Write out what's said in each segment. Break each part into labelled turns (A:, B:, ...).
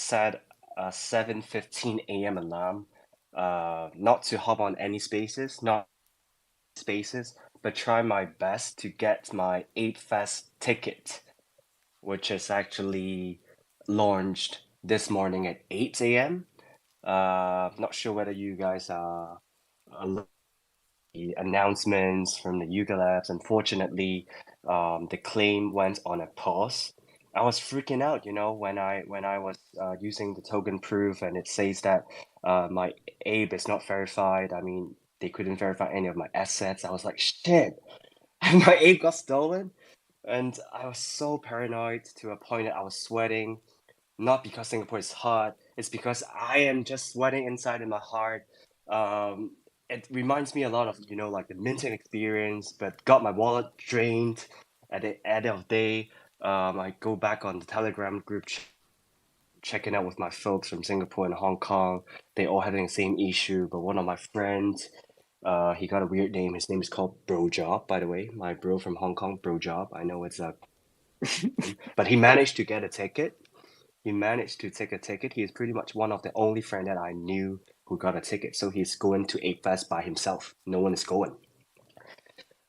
A: set a 7:15 a.m. alarm, not to hop on any spaces, not spaces, but try my best to get my 8 Fest ticket, which is actually launched this morning at 8 a.m. Not sure whether you guys are the announcements from the Yuga Labs. Unfortunately, the claim went on a pause. I was freaking out, when I was using the token proof and it says that my Abe is not verified. I mean, they couldn't verify any of my assets. I was like, shit, my Abe got stolen. And I was so paranoid to a point that I was sweating, not because Singapore is hot, it's because I am just sweating inside in my heart. Um, it reminds me a lot of, like the minting experience, but got my wallet drained at the end of the day. I go back on the Telegram group checking out with my folks from Singapore and Hong Kong. They all having the same issue, but one of my friends, he got a weird name. His name is called Bro Job, by the way. My bro from Hong Kong, Bro Job. I know it's a, but he managed to get a ticket. He managed to take a ticket. He is pretty much one of the only friend that I knew who got a ticket. So he's going to 8 Fest by himself. No one is going.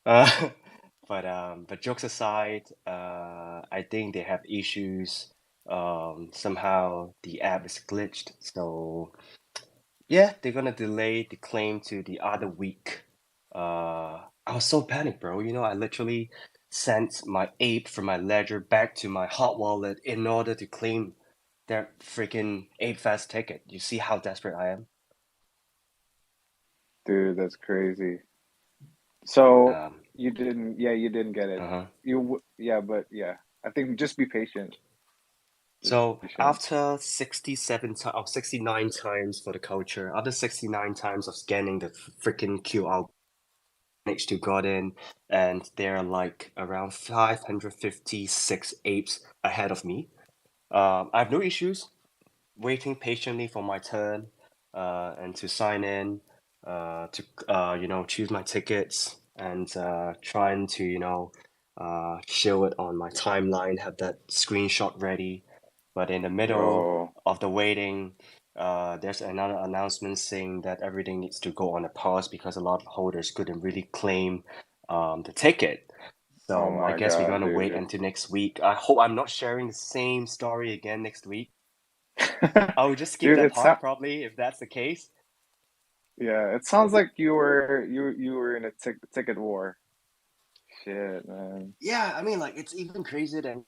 A: Uh, but jokes aside, I think they have issues. Somehow the app is glitched. So yeah, they're gonna delay the claim to the other week. I was so panicked, bro. I literally sent my ape from my ledger back to my hot wallet in order to claim that freaking Ape Fest ticket. You see how desperate I am?
B: Dude, that's crazy. So
A: Um,
B: you didn't get it.
A: uh-huh.
B: Yeah, but yeah, I think just be patient. Just be
A: So
B: patient.
A: after 67 times, 69 times for the culture, after 69 times of scanning the freaking QR, managed to got in, and there are like around 556 apes ahead of me. I have no issues waiting patiently for my turn, and to sign in, to choose my tickets and trying to show it on my timeline, have that screenshot ready. But in the middle
B: Yo,
A: of the waiting, there's another announcement saying that everything needs to go on a pause because a lot of holders couldn't really claim the ticket.
B: oh
A: So I
B: my
A: guess we're
B: God,
A: gonna wait
B: dude.
A: until next week. I hope I'm not sharing the same story again next week. I will just skip
B: Dude,
A: that
B: it's not.
A: part probably if that's the case.
B: Yeah, it sounds like you were in a ticket war. Shit, man.
A: Yeah, I mean, like it's even crazier than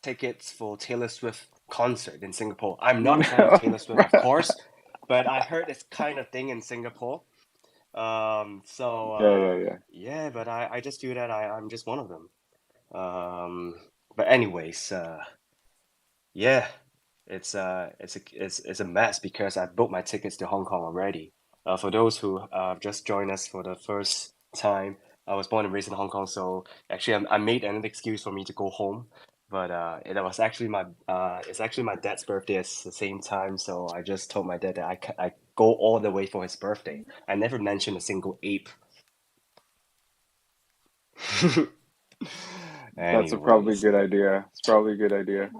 A: tickets for Taylor Swift concert in Singapore. I'm not a fan of
B: No,
A: Taylor Swift,
B: bro.
A: of course, but I heard it's kind of thing in Singapore.
B: Yeah, yeah, yeah.
A: Yeah, but I just feel that I'm just one of them. Um, but anyways, yeah, it's a mess because I booked my tickets to Hong Kong already. For those who just joined us for the first time, I was born and raised in Hong Kong, so actually I made an excuse for me to go home. But it's actually my dad's birthday at the same time, so I just told my dad that I go all the way for his birthday. I never mentioned a single ape.
B: That's a probably
A: Anyways,
B: good idea. It's probably a good idea.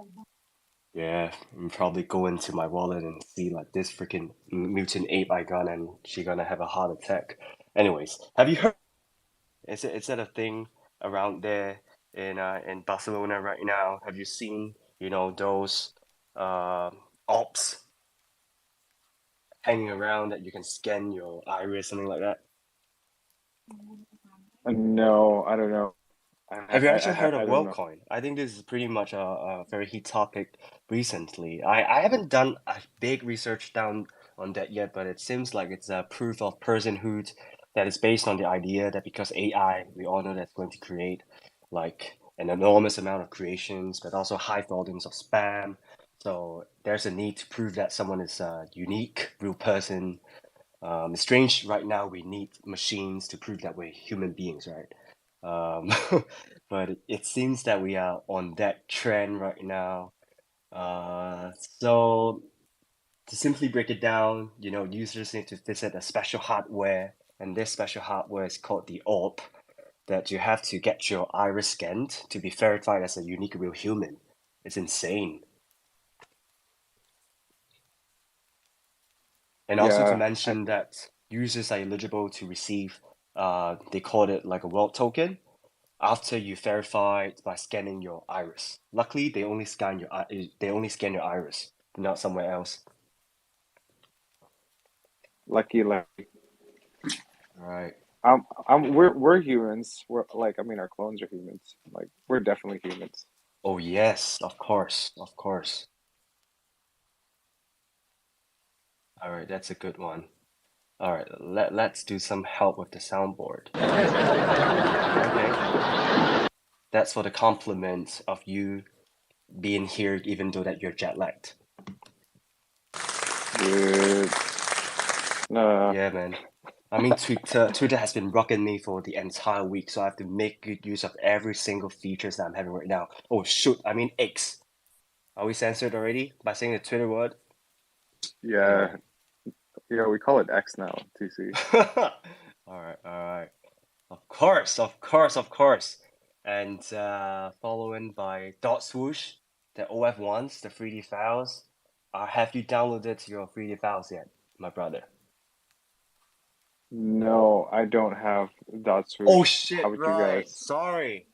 A: yeah, I'm probably go into my wallet and see like this freaking mutant ape I got, and she gonna have a heart attack. Anyways, have you heard? Is it a thing around there in Barcelona right now? Have you seen those uh, ops hanging around that you can scan your iris, something like that?
B: No, I don't know.
A: Have you actually heard of
B: I don't know.
A: WorldCoin? I think this is pretty much a very hot topic recently. I haven't done a big research down on that yet, but it seems like it's a proof of personhood that is based on the idea that because AI, we all know that's going to create like an enormous amount of creations, but also high volumes of spam. So there's a need to prove that someone is a unique, real person. It's strange right now we need machines to prove that we're human beings, right? Um, but it seems that we are on that trend right now. So to simply break it down, users need to visit a special hardware, and this special hardware is called the orb, that you have to get your iris scanned to be verified as a unique real human. It's insane. And also to
B: Yeah,
A: mention that users are eligible to receive, they call it like a world token after you verify it by scanning your iris. Luckily, they only scan your iris, not somewhere else.
B: lucky.
A: All right.
B: We're humans. We're like, I mean, our clones are humans. Like, we're definitely humans.
A: Oh yes, of course, of course. All right, that's a good one. All right, let's do some help with the soundboard. Okay, that's for the compliment of you being here, even though that you're jet lagged.
B: Dude, no,
A: Yeah, man. I mean, Twitter has been rocking me for the entire week, so I have to make good use of every single features that I'm having right now. Oh shoot, I mean X. Are we censored already by saying the Twitter word?
B: yeah,
A: Anyway.
B: yeah. We call it X now, TC.
A: All right, all right. Of course, of course, of course. And following by dot swoosh, the OF1s, the 3D files. Have you downloaded your 3D files yet, my brother?
B: No, I don't have dot
A: Oh
B: swoosh. How
A: shit,
B: about you
A: right.
B: guys?
A: Sorry.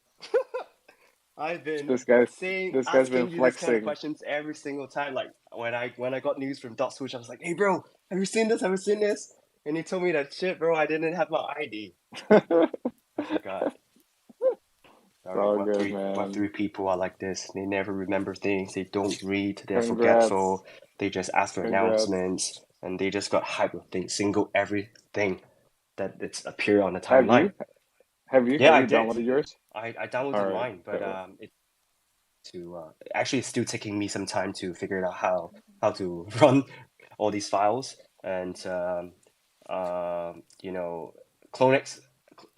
A: I've been
B: This guy's this guy's been
A: asking you this kind of
B: flexing.
A: questions every single time. Like when I got news from dot swoosh, I was like, hey bro, have you seen this? Have you seen this? And he told me that shit, bro, I didn't have my ID. I forgot.
B: It's
A: Sorry,
B: all
A: Web
B: good,
A: three Web
B: man.
A: three people are like this. They never remember things. They don't read. They're
B: Congrats,
A: forgetful. They just ask for
B: congrats.
A: announcements, and they just got hyped with things, single everything that it's appear on the
B: Have
A: timeline.
B: you? Have you?
A: Yeah,
B: Have
A: I
B: you
A: did.
B: downloaded yours?
A: I
B: All
A: downloaded
B: right,
A: mine, but
B: bet.
A: actually it's still taking me some time to figure it out how to run all these files and you know CloneX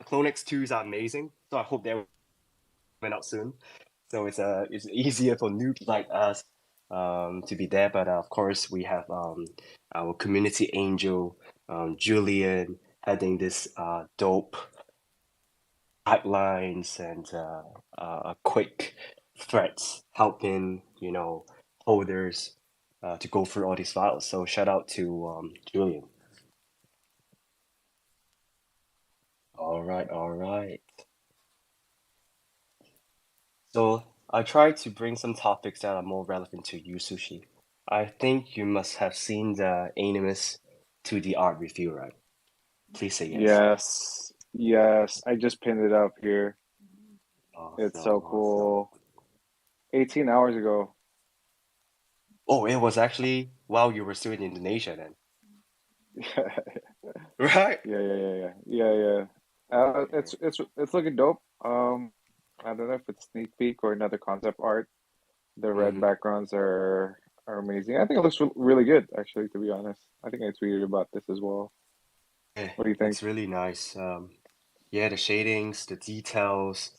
A: CloneX 2s are amazing, so I hope they're coming out soon. So it's easier for noobs like us to be there. But of course, we have our community angel Julian heading this dope pipelines and quick threads, helping holders to go through all these files. So shout out to Julian. All right, all right. So I try to bring some topics that are more relevant to you, Sushi. I think you must have seen the Animus 2D art review, right? Please say yes.
B: Yes, yes. I just pinned it up here. It's
A: Awesome,
B: so
A: awesome.
B: cool. 18 hours ago.
A: Oh, it was actually while you were still in Indonesia then, right?
B: Yeah. It's looking dope. I don't know if it's sneak peek or another concept art. The red
A: Mm-hmm.
B: backgrounds are amazing. I think it looks really good, actually, to be honest. I think I tweeted about this as well.
A: Yeah,
B: What do you think?
A: it's really nice. Yeah, the shadings, the details.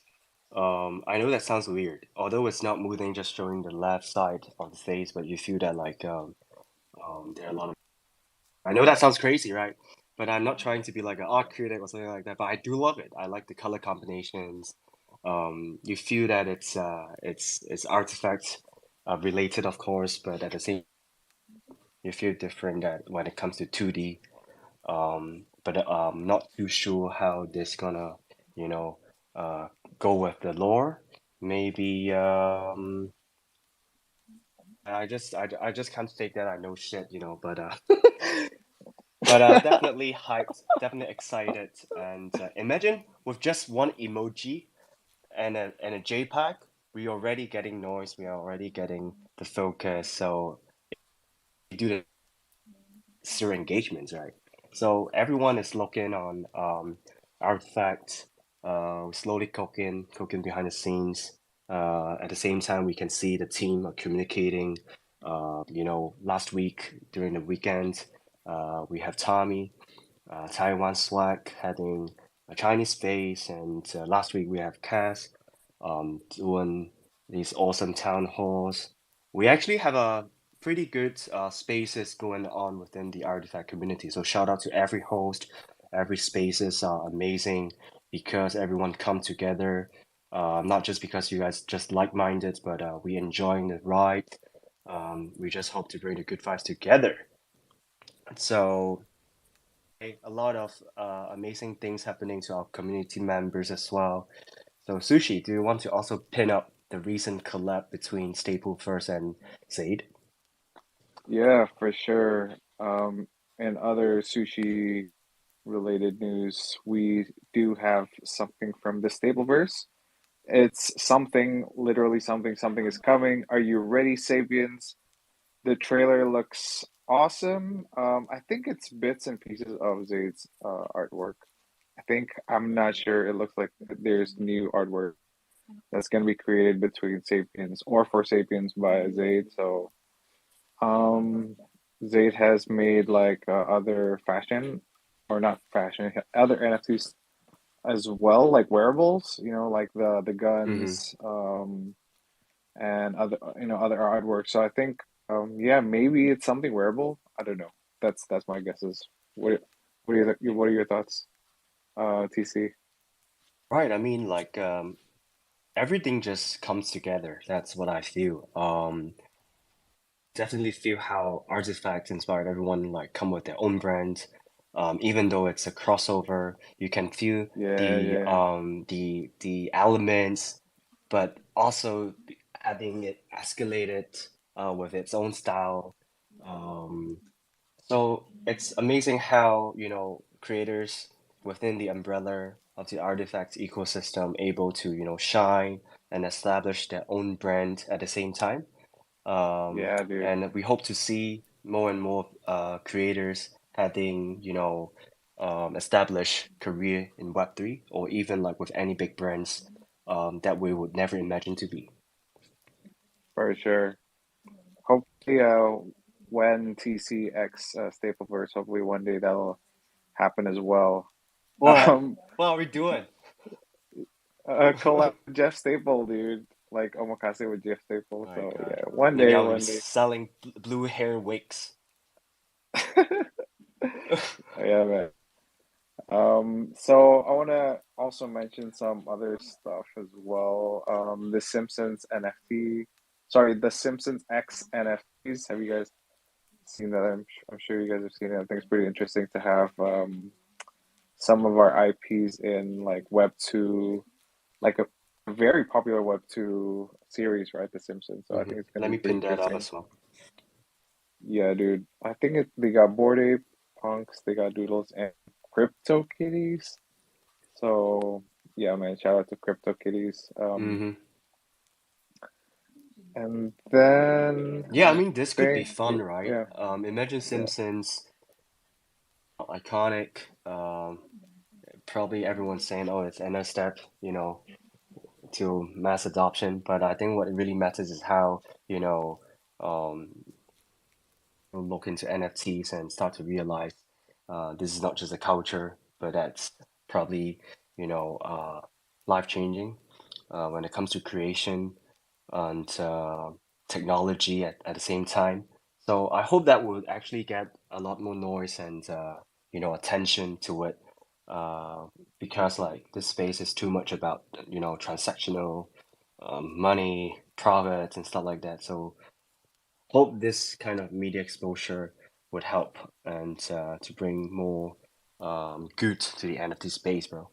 A: I know that sounds weird, although it's not moving, just showing the left side of the face, but you feel that like there are a lot of. I know that sounds crazy, right? But I'm not trying to be like an art critic or something like that. But I do love it. I like the color combinations. You feel that it's artifact related, of course, but at the same, you feel different that when it comes to 2D. But not too sure how this gonna, you know, go with the lore. Maybe I just can't take that I know shit, but but definitely hyped, definitely excited, and imagine with just one emoji and a JPEG, we already getting noise, we are already getting the focus. So we do the zero engagements, right? So everyone is looking on Artifact, slowly cooking behind the scenes. At the same time, we can see the team are communicating. Last week during the weekend, we have Tommy, Taiwan Swag having a Chinese face, and last week we have Cass doing these awesome town halls. We actually have a pretty good spaces going on within the artifact community. So shout out to every host, every spaces are amazing because everyone come together. Not just because you guys just like-minded, but we enjoying the ride. We just hope to bring the good vibes together. So a lot of amazing things happening to our community members as well. So Sushi, do you want to also pin up the recent collab between Staple First and Zaid?
B: Yeah, for sure. And other sushi related news, we do have something from the Stableverse. It's something, literally something, something is coming. Are you ready, Sapiens? The trailer looks awesome. I think it's bits and pieces of Zayd's artwork. I'm not sure. It looks like there's new artwork that's going to be created between Sapiens or for Sapiens by Zayd. So, um, Zayd has made like other fashion or not fashion, other NFTs as well, like wearables. You know, like the
A: Mm-hmm.
B: guns, and other other artwork. So I think yeah, maybe it's something wearable. I don't know. That's my guesses. What are your thoughts, TC?
A: Right, I mean like everything just comes together. That's what I feel. Definitely feel how Artifact inspired everyone like come with their own brand. Even though it's a crossover, you can feel
B: Yeah, yeah,
A: the elements, but also having it escalated with its own style. Um, so it's amazing how, creators within the umbrella of the Artifact ecosystem able to, shine and establish their own brand at the same time.
B: yeah, dude,
A: And we hope to see more and more creators having, established career in Web3 or even like with any big brands that we would never imagine to be.
B: for sure. Hopefully, when TCX Stapleverse, hopefully one day that'll happen as well.
A: What?
B: Um,
A: What are we doing?
B: collab with Jeff Staple, dude. Like Omakase with Jeff Staple.
A: My
B: So
A: God.
B: yeah,
A: Maybe I'm gonna be
B: one day.
A: selling blue hair wigs.
B: Yeah, man. So I want to also mention some other stuff as well. The Simpsons NFT, sorry, the Simpsons X NFTs. Have you guys seen that? I'm sure you guys have seen it. I think it's pretty interesting to have some of our IPs in like Web 2, like a very popular Web 2 series, right? The Simpsons. So I think it's going
A: Let
B: to
A: me
B: be pretty
A: pin that up
B: interesting.
A: as well.
B: Yeah, dude. They got Bored Ape Punks, they got Doodles, and Crypto Kitties. So yeah, man, shout out to CryptoKitties.
A: hmm
B: And then
A: Yeah, I
B: I
A: mean this could be
B: think
A: fun, right?
B: yeah,
A: Imagine
B: yeah,
A: Simpsons, iconic. Probably everyone's saying, "Oh, it's another step, to mass adoption." But I think what really matters is how, um, we'll look into NFTs and start to realize this is not just a culture, but that's probably, life-changing when it comes to creation and technology at the same time. So I hope that will actually get a lot more noise and attention to it uh, because like this space is too much about transactional money, profits and stuff like that. So hope this kind of media exposure would help and to bring more good to the NFT space, bro.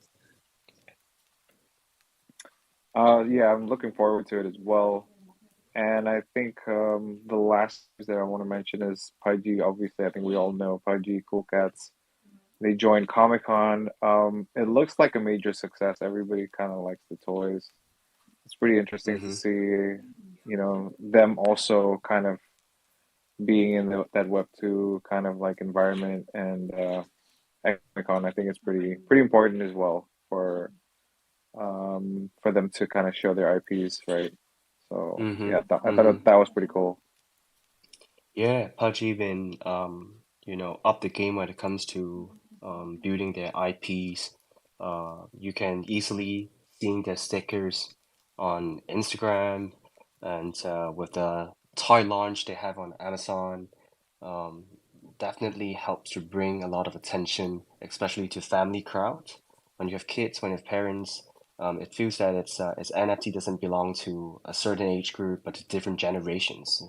B: yeah, I'm looking forward to it as well. And I think the last news that I want to mention is PUBG. Obviously, I think we all know PUBG Cool Cats. They joined Comic Con. It looks like a major success. Everybody kind of likes the toys. It's pretty interesting to
A: Mm-hmm.
B: see, them also kind of being in that Web 2 kind of like environment and Comic-Con. I think it's pretty important as well for them to kind of show their IPs, right? So
A: Mm-hmm.
B: yeah, I
A: Mm-hmm.
B: thought that was pretty cool.
A: Yeah, PUBG been up the game when it comes to building their IPs. You can easily see their stickers on Instagram and with the toy launch they have on Amazon. Um, Definitely helps to bring a lot of attention, especially to family crowd. When you have kids, when you have parents, it feels that its NFT doesn't belong to a certain age group, but to different generations.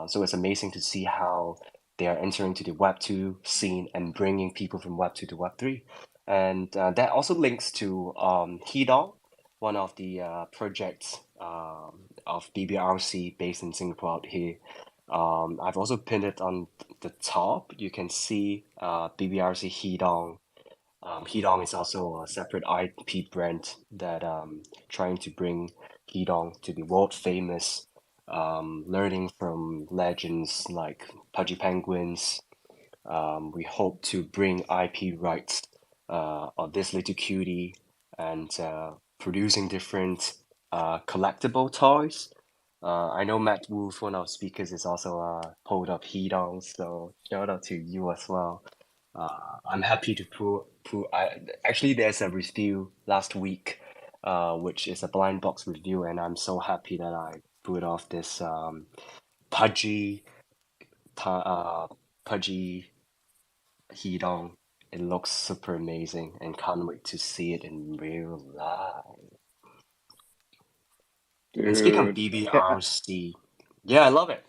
A: So it's amazing to see how they are entering to the Web 2 scene and bringing people from Web 2 to Web 3. And that also links to Hidong, one of the projects of BBRC based in Singapore out here. I've also pinned it on the top. You can see BBRC Hidong. Hidong is also a separate IP brand that trying to bring Hidong to the world famous, learning from legends like Pudgy Penguins. We hope to bring IP rights of this little cutie and producing different collectible toys. I know Matt Wolf, one of our speakers, is also a hold of Hidong, so shout out to you as well. I'm happy to actually there's a review last week, which is a blind box review, and I'm so happy that I put off this pudgy, pudgy Hidong. It looks super amazing, and can't wait to see it in real life. And speaking of
B: Dude,
A: BBRC, yeah, I love it.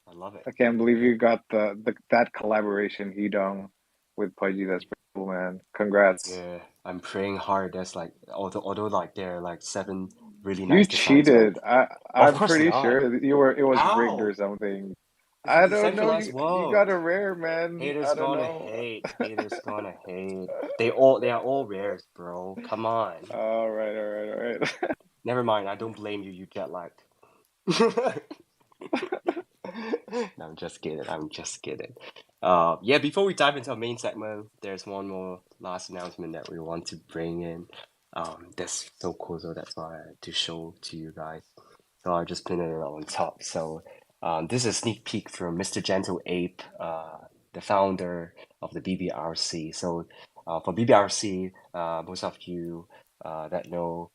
A: I love it.
B: I can't believe you got the that collaboration Hidong with Pudgy. That's pretty cool, man. Congrats.
A: Yeah, I'm praying hard. There's like although like there are like seven really
B: You
A: nice designs, but
B: cheated.
A: of
B: I'm
A: course
B: pretty
A: not.
B: sure that it was rigged or
A: How?
B: something.
A: It's a
B: I don't know.
A: decentralized
B: You got
A: world.
B: a rare, man.
A: Haters
B: I don't
A: gonna
B: know.
A: hate. Haters gonna hate. They are all rares, bro. Come on.
B: All right, all right, all right.
A: Never mind. I don't blame you. You jet lagged. No, I'm just kidding. I'm just kidding. Yeah, before we dive into our main segment, there's one more last announcement that we want to bring in. That's so cool, so that's why I had to show to you guys. So I just pinned it on top. So this is a sneak peek from Mr. Gentle Ape, the founder of the BBRC. So for BBRC, most of you that know,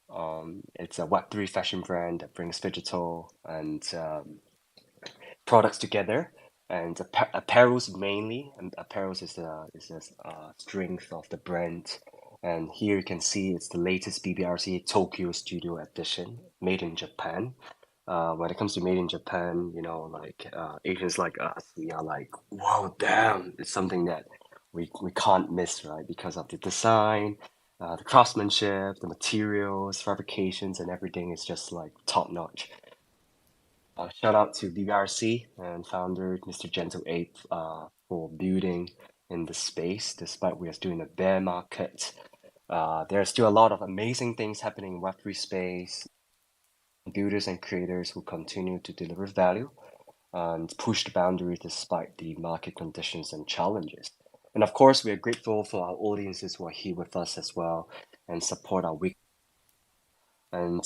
A: it's a Web3 fashion brand that brings digital and products together, and apparels mainly. And apparels is the strength of the brand. And here you can see it's the latest BBRC Tokyo Studio Edition, made in Japan. When it comes to made in Japan, like Asians like us, we are like, wow, damn! It's something that we can't miss, right? Because of the design, the craftsmanship, the materials, fabrications, and everything is just like top notch. Shout out to BRC and founder Mr. Gentle Ape for building in the space despite we are still in a bear market. There are still a lot of amazing things happening in Web3 space, builders and creators who continue to deliver value and push the boundaries despite the market conditions and challenges. And of course, we are grateful for our audiences who are here with us as well and support our week. And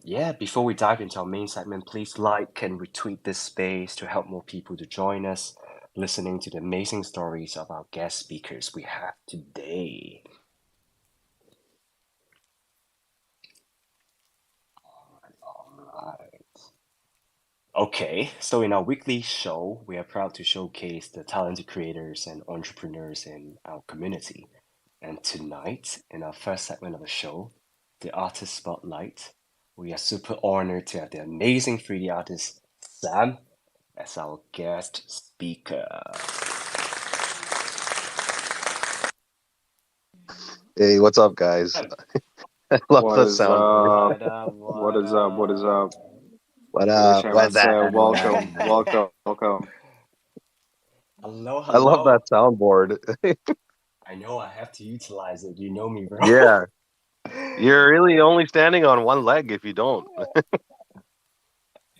A: yeah, before we dive into our main segment, please like and retweet this space to help more people to join us, listening to the amazing stories of our guest speakers we have today. Alright. Okay, so in our weekly show, we are proud to showcase the talented creators and entrepreneurs in our community. And tonight, in our first segment of the show, the Artist Spotlight, we are super honored to have the amazing 3D artist Sam as our guest speaker.
C: Hey, what's up, guys?
A: Sam,
C: I love
B: What
C: the
B: is
C: soundboard.
B: up?
A: what up?
B: What
A: What
B: is up? What is up?
A: up?
C: What's that?
B: Welcome, welcome, welcome.
A: Hello,
C: I love that
A: hello.
C: soundboard.
A: I know I have to utilize it. You know me, bro.
C: Yeah, you're really only standing on one leg if you don't.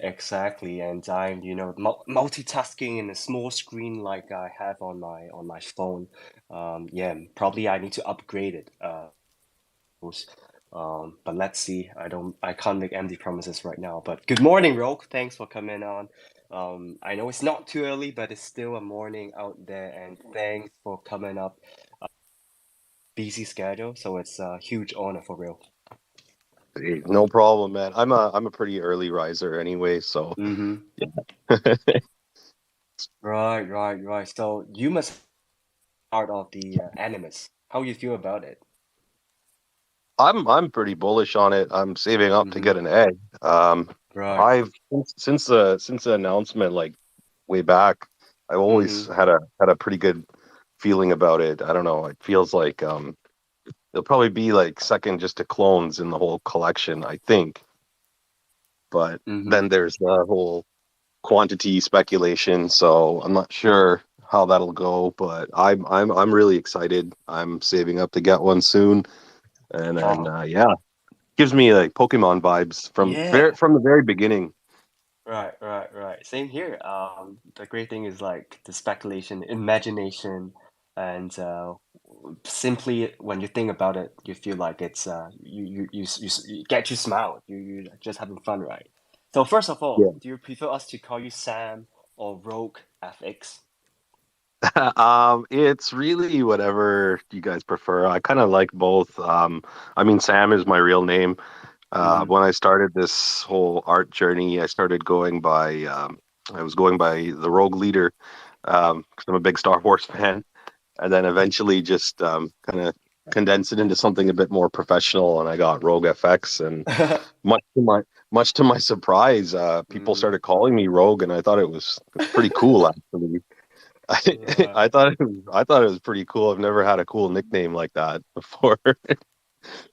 A: Exactly, and I'm, multitasking in a small screen like I have on my phone. Yeah, probably I need to upgrade it. But let's see. I can't make empty promises right now. But good morning, Roke. Thanks for coming on. I know it's not too early, but it's still a morning out there, and thanks for coming up. Busy schedule, so it's a huge honor for real.
C: Hey, no problem, man. I'm a pretty early riser anyway, so
A: Mm-hmm.
C: yeah.
A: Right, right, right. So you must be part of the Animus. How you feel about it?
C: I'm pretty bullish on it. I'm saving up to
A: Mm-hmm.
C: get an egg.
A: Right.
C: I've since the announcement, like way back. I've always
A: Mm-hmm.
C: had a pretty good feeling about it. I don't know. It feels like it'll probably be like second just to clones in the whole collection, I think. But
A: Mm-hmm.
C: then there's the whole quantity speculation, so I'm not sure how that'll go. But I'm really excited. I'm saving up to get one soon, and then
A: Oh,
C: yeah, gives me like Pokemon vibes
A: yeah.
C: from the very beginning.
A: Right, right, right. Same here. The great thing is like the speculation, imagination, and simply when you think about it, you feel like it's you get you smile. You just having fun, right? So first of all,
C: Yeah.
A: do you prefer us to call you Sam or Rogue FX?
C: It's really whatever you guys prefer. I kind of like both. I mean, Sam is my real name.
A: Mm-hmm.
C: When I started this whole art journey, I was going by the Rogue Leader, because I'm a big Star Wars fan, and then eventually just kind of condensed it into something a bit more professional, and I got Rogue FX. And much to my much to my surprise, people
A: Mm-hmm.
C: started calling me Rogue, and I thought it was pretty cool actually. I
A: Right,
C: I thought it was pretty cool. I've never had a cool nickname like that before.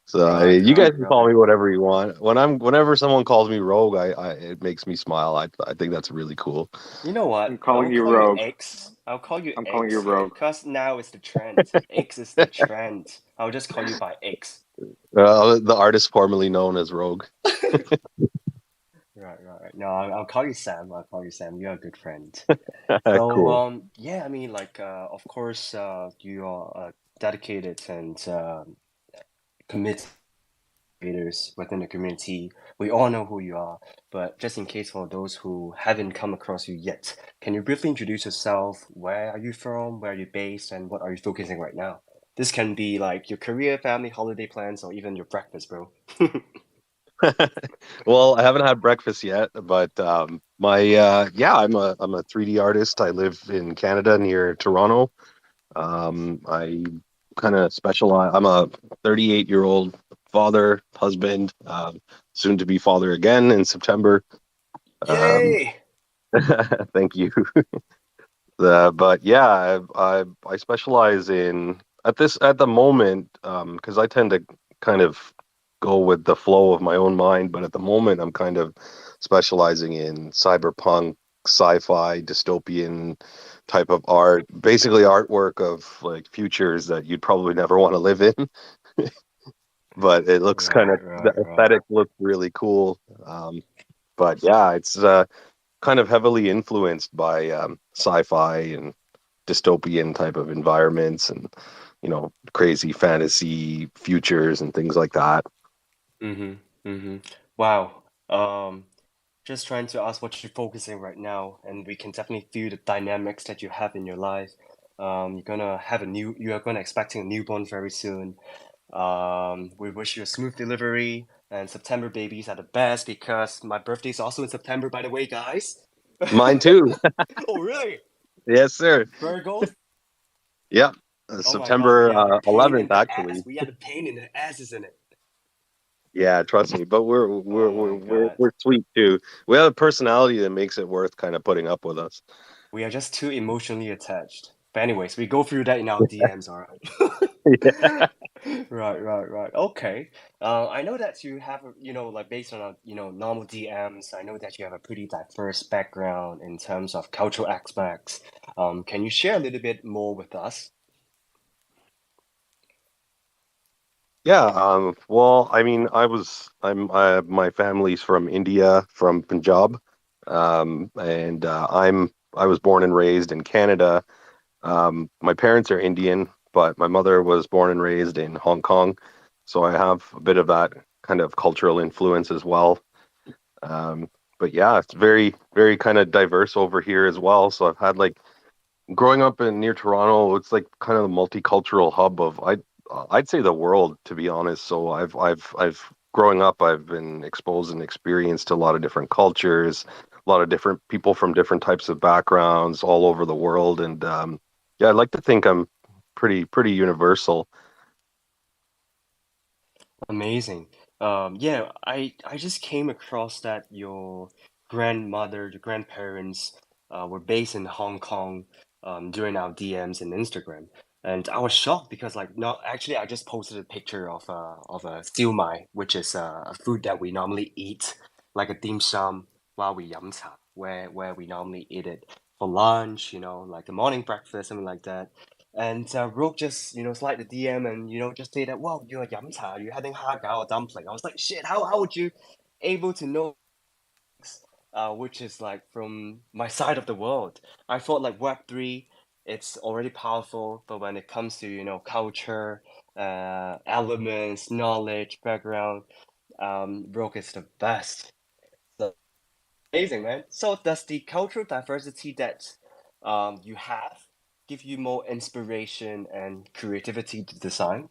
C: So I
A: right,
C: mean, you guys
A: right,
C: can call
A: right.
C: me whatever you want. Whenever someone calls me Rogue, it makes me smile. I think that's really cool.
A: You know
B: I'm
A: what?
B: calling
A: I'll
B: you
A: call you
B: Rogue.
A: X. I'll call you
B: I'm calling you
A: X
B: Rogue.
A: because now it's the trend. X is the trend. I'll just call you by X.
C: The artist formerly known as Rogue.
A: Right, right, right. No, I'll call you Sam. I'll call you Sam. You're a good friend. So,
C: Cool.
A: yeah, I mean, like, of course, you are dedicated and committed creators within the community. We all know who you are, but just in case for those who haven't come across you yet, can you briefly introduce yourself? Where are you from? Where are you based? And what are you focusing right now? This can be like your career, family, holiday plans, or even your breakfast, bro.
C: Well, I haven't had breakfast yet, but my yeah, I'm a 3D artist. I live in Canada near Toronto. I kind of specialize. I'm a 38-year-old father, husband, soon to be father again in September. Um,
A: Yay!
C: thank you. But yeah, I specialize in at the moment, because I tend to kind of go with the flow of my own mind. But at the moment, I'm kind of specializing in cyberpunk, sci-fi, dystopian type of art, basically artwork of like futures that you'd probably never want to live in. But it looks kind
A: Right,
C: of the
A: right, right.
C: aesthetic looks really cool. But yeah, it's kind of heavily influenced by sci-fi and dystopian type of environments and crazy fantasy futures and things like that.
A: Mm-hmm. Mm-hmm. Wow. Just trying to ask what you're focusing right now, and we can definitely feel the dynamics that you have in your life. You are gonna expecting a newborn very soon. We wish you a smooth delivery, and September babies are the best because my birthday is also in September, by the way, guys.
C: Mine too.
A: Oh, really?
C: Yes, sir.
A: Virgos?
C: Yep.
A: Oh my God, we
C: September
A: are the pain in
C: 11th,
A: the ass.
C: actually.
A: We are the pain in the ass, isn't it?
C: Yeah, trust me. But
A: Oh my God.
C: we're sweet too. We have a personality that makes it worth kind of putting up with us.
A: We are just too emotionally attached. But anyways, we go through that in our DMs, all
C: Yeah.
A: right? Right, right, right. Okay. I know that you have, like based on, normal DMs, I know that you have a pretty diverse background in terms of cultural aspects. Can you share a little bit more with us?
C: Yeah, well, I mean, my family's from India, from Punjab, and I was born and raised in Canada. My parents are Indian, but my mother was born and raised in Hong Kong, so I have a bit of that kind of cultural influence as well. Um, but yeah, it's very, very kind of diverse over here as well. So I've had like growing up in near Toronto, it's like kind of the multicultural hub of I'd say the world, to be honest. So I've growing up, I've been exposed and experienced to a lot of different cultures, a lot of different people from different types of backgrounds all over the world, and yeah, I'd like to think I'm pretty universal.
A: Amazing. Yeah, I just came across that your grandmother, your grandparents, were based in Hong Kong during our DMs and Instagram. And I was shocked because like not actually I just posted a picture of a siu mai, which is a food that we normally eat like a dim sum while we yum cha, where we normally eat it for lunch, like a morning breakfast, something like that. And Rogue just, slide the DM and, just say that, wow, you're yum cha, you're having har gow or dumpling. I was like, shit, how would you able to know which is like from my side of the world. I thought like Web3, it's already powerful, but when it comes to, culture, elements, knowledge, background, Rogue is the best. So amazing, man. So does the cultural diversity that you have give you more inspiration and creativity to design?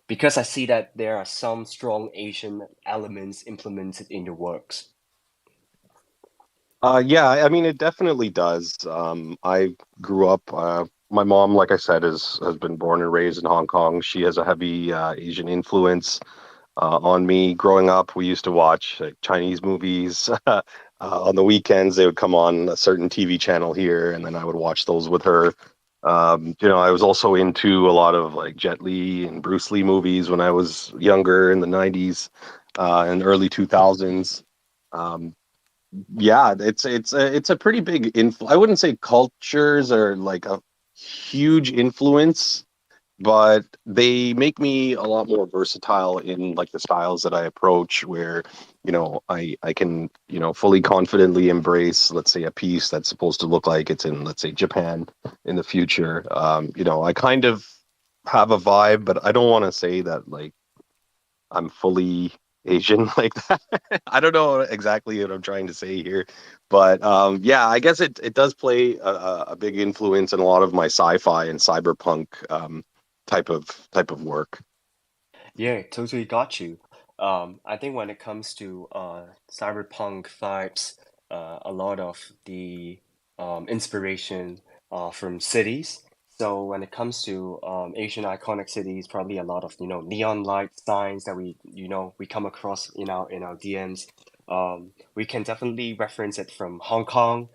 A: Because I see that there are some strong Asian elements implemented in your works.
C: Yeah, I mean, it definitely does. I grew up, my mom, like I said, has been born and raised in Hong Kong. She has a heavy Asian influence on me. Growing up, we used to watch like, Chinese movies. On the weekends, they would come on a certain TV channel here, and then I would watch those with her. I was also into a lot of like Jet Li and Bruce Lee movies when I was younger in the 90s and early 2000s. Um, yeah, it's a pretty big influ I wouldn't say cultures are like a huge influence, but they make me a lot more versatile in like the styles that I approach where, I can, fully confidently embrace, let's say, a piece that's supposed to look like it's in, let's say, Japan in the future. I kind of have a vibe, but I don't want to say that like I'm fully Asian like that. I don't know exactly what I'm trying to say here, but yeah, I guess it does play a big influence in a lot of my sci-fi and cyberpunk type of work.
A: Yeah, totally got you. I think when it comes to cyberpunk vibes, a lot of the inspiration from cities. So when it comes to Asian iconic cities, probably a lot of neon light signs that we come across in our DMs. We can definitely reference it from Hong Kong,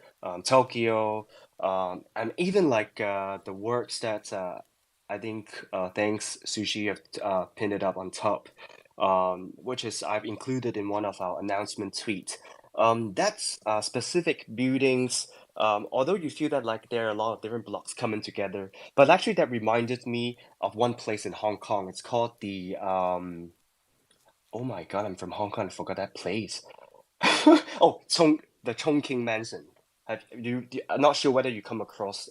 A: Tokyo, and even like the works that I think thanks Sushi have pinned it up on top, which is I've included in one of our announcement tweet. That's specific buildings. Although you feel that like there are a lot of different blocks coming together, but actually that reminded me of one place in Hong Kong. It's called the oh my God, I'm from Hong Kong. I forgot that place. Oh, the Chongqing Mansion. I'm not sure whether you come across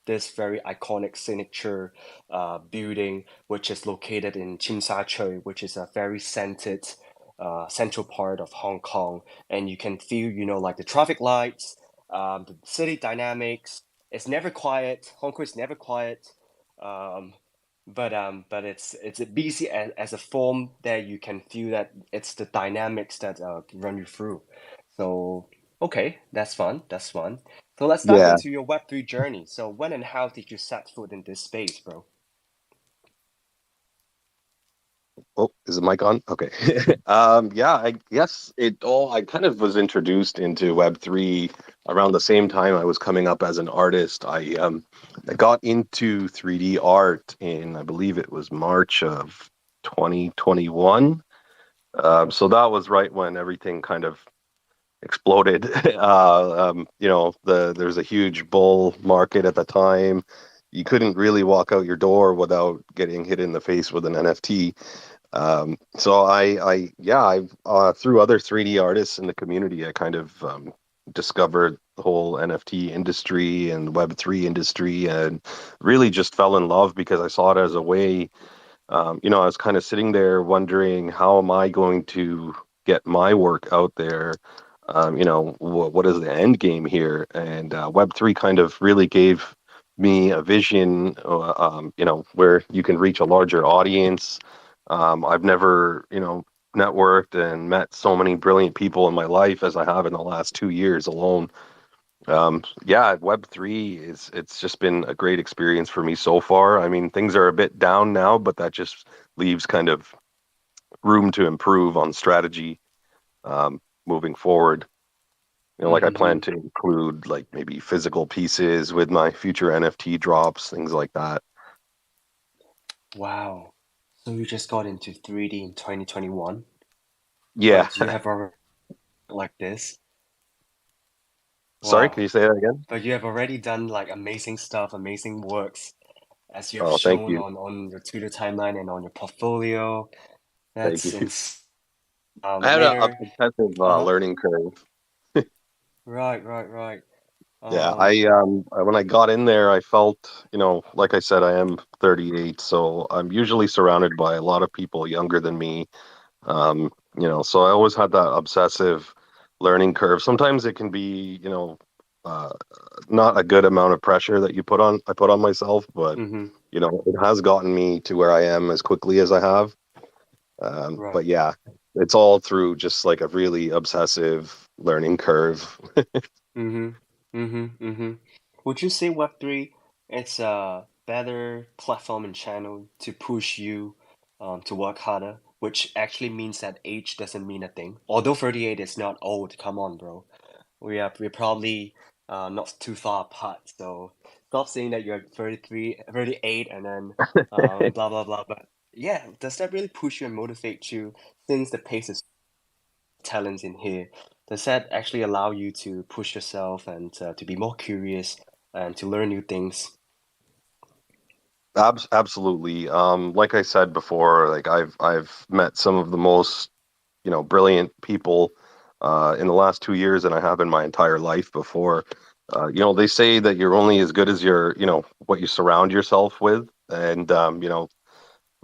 A: this very iconic signature building, which is located in Tsim Sha Tsui, which is a very central part of Hong Kong, and you can feel, like the traffic lights, the city dynamics. It's never quiet. Hong Kong is never quiet. Um, but it's a busy as a form that you can feel that it's the dynamics that run you through. So okay, that's fun. That's fun. So let's dive
C: Yeah.
A: into your Web3 journey. So when and how did you set foot in this space, bro?
C: Oh, is the mic on? Okay. Yeah, I guess I kind of was introduced into Web3 around the same time I was coming up as an artist. I got into 3D art in, I believe it was March of 2021. So that was right when everything kind of exploded. There's a huge bull market at the time. You couldn't really walk out your door without getting hit in the face with an NFT. So through other 3D artists in the community, I kind of discovered the whole NFT industry and Web3 industry, and really just fell in love because I saw it as a way. I was kind of sitting there wondering, how am I going to get my work out there? What is the end game here? And Web3 kind of really gave me a vision, where you can reach a larger audience. I've never, networked and met so many brilliant people in my life as I have in the last 2 years alone. Yeah, Web3 it's just been a great experience for me so far. I mean, things are a bit down now, but that just leaves kind of room to improve on strategy moving forward. Like I plan
A: Mm-hmm.
C: to include like maybe physical pieces with my future NFT drops, things like that.
A: Wow. So you just got into 3D in 2021,
C: Yeah.
A: but you have already like this.
C: Sorry, can
A: Wow.
C: you say that again?
A: But you have already done like amazing stuff, amazing works, as you have
C: Oh, thank
A: shown
C: you.
A: on your Twitter timeline and on your portfolio.
C: Thank
A: That's
C: you.
A: ins
C: I had a
A: later.
C: excessive
A: Uh-huh.
C: learning curve.
A: Right, right, right.
C: Yeah,
A: Um,
C: when I got in there, I felt, like I said, I am 38, so I'm usually surrounded by a lot of people younger than me. So I always had that obsessive learning curve. Sometimes it can be, uh, not a good amount of pressure that I put on myself, but
A: mm-hmm.
C: it has gotten me to where I am as quickly as I have. But
A: Right.
C: yeah, it's all through just like a really obsessive learning curve.
A: Mm-hmm. Mm-hmm. Mm-hmm. Would you say Web3 it's a better platform and channel to push you to work harder, which actually means that age doesn't mean a thing. Although 38 is not old, come on, bro. We're probably not too far apart. So stop saying that you're 33, 38, and then blah blah blah. But yeah, does that really push you and motivate you since the pace is talents in here? Does that actually allow you to push yourself and to be more curious and to learn new things?
C: Absolutely. Like I said before, like I've met some of the most, brilliant people in the last 2 years than I have in my entire life before. They say that you're only as good as what you surround yourself with. And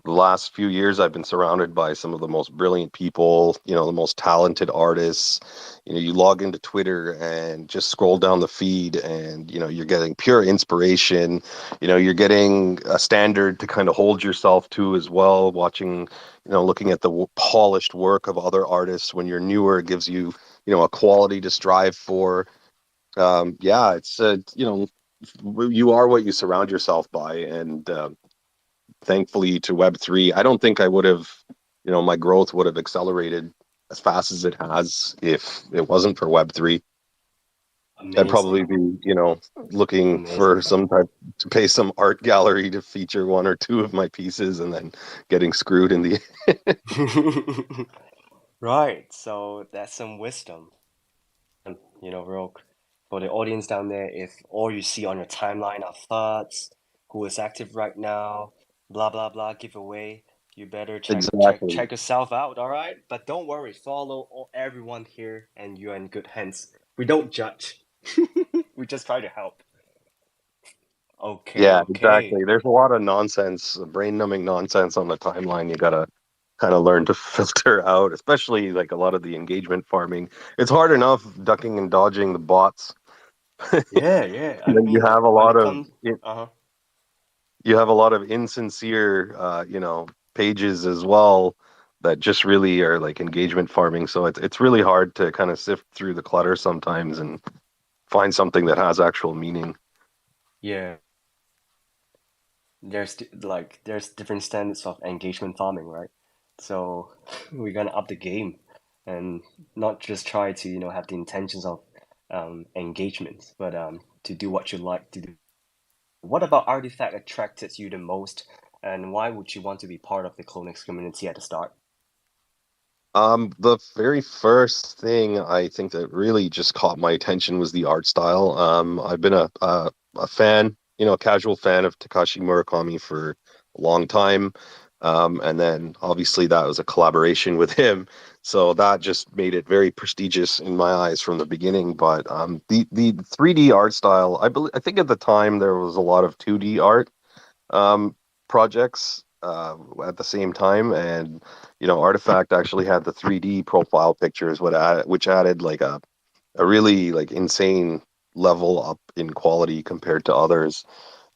C: the last few years I've been surrounded by some of the most brilliant people, the most talented artists. You log into Twitter and just scroll down the feed and, you're getting pure inspiration. You're getting a standard to kind of hold yourself to as well, watching, looking at the polished work of other artists. When you're newer, it gives you, a quality to strive for. Yeah, it's, you are what you surround yourself by. And, thankfully to Web3, I don't think I would have, my growth would have accelerated as fast as it has if it wasn't for Web3. I'd probably
A: Amazing,
C: be, looking
A: amazing.
C: for some type to pay some art gallery to feature one or two of my pieces and then getting screwed in the
A: Right, so that's some wisdom. Real for the audience down there, if all you see on your timeline are thoughts, who is active right now, blah blah blah giveaway, you better check
C: exactly.
A: yourself out, all right? But don't worry, follow everyone here and you're in good hands. We don't judge. We just try to help. Okay,
C: Yeah,
A: okay.
C: exactly. There's a lot of nonsense, brain-numbing nonsense on the timeline. You gotta kind of learn to filter out, especially like a lot of the engagement farming. It's hard enough ducking and dodging the bots.
A: Yeah, yeah. I
C: You
A: mean,
C: have a
A: when
C: lot
A: it
C: of
A: comes, uh-huh.
C: insincere pages as well that just really are like engagement farming. So it's really hard to kind of sift through the clutter sometimes and find something that has actual meaning.
A: Yeah, there's different standards of engagement farming, right? So we're gonna up the game and not just try to, have the intentions of engagement, but to do what you like to do. What about artifact attracted you the most, and why would you want to be part of the CloneX community at the start?
C: The very first thing I think that really just caught my attention was the art style. I've been a fan, a casual fan of Takashi Murakami for a long time. And then obviously that was a collaboration with him. So that just made it very prestigious in my eyes from the beginning. But the 3D art style, I think at the time there was a lot of 2D art um, projects at the same time, and Artifact actually had the 3D profile pictures, which added like a really like insane level up in quality compared to others.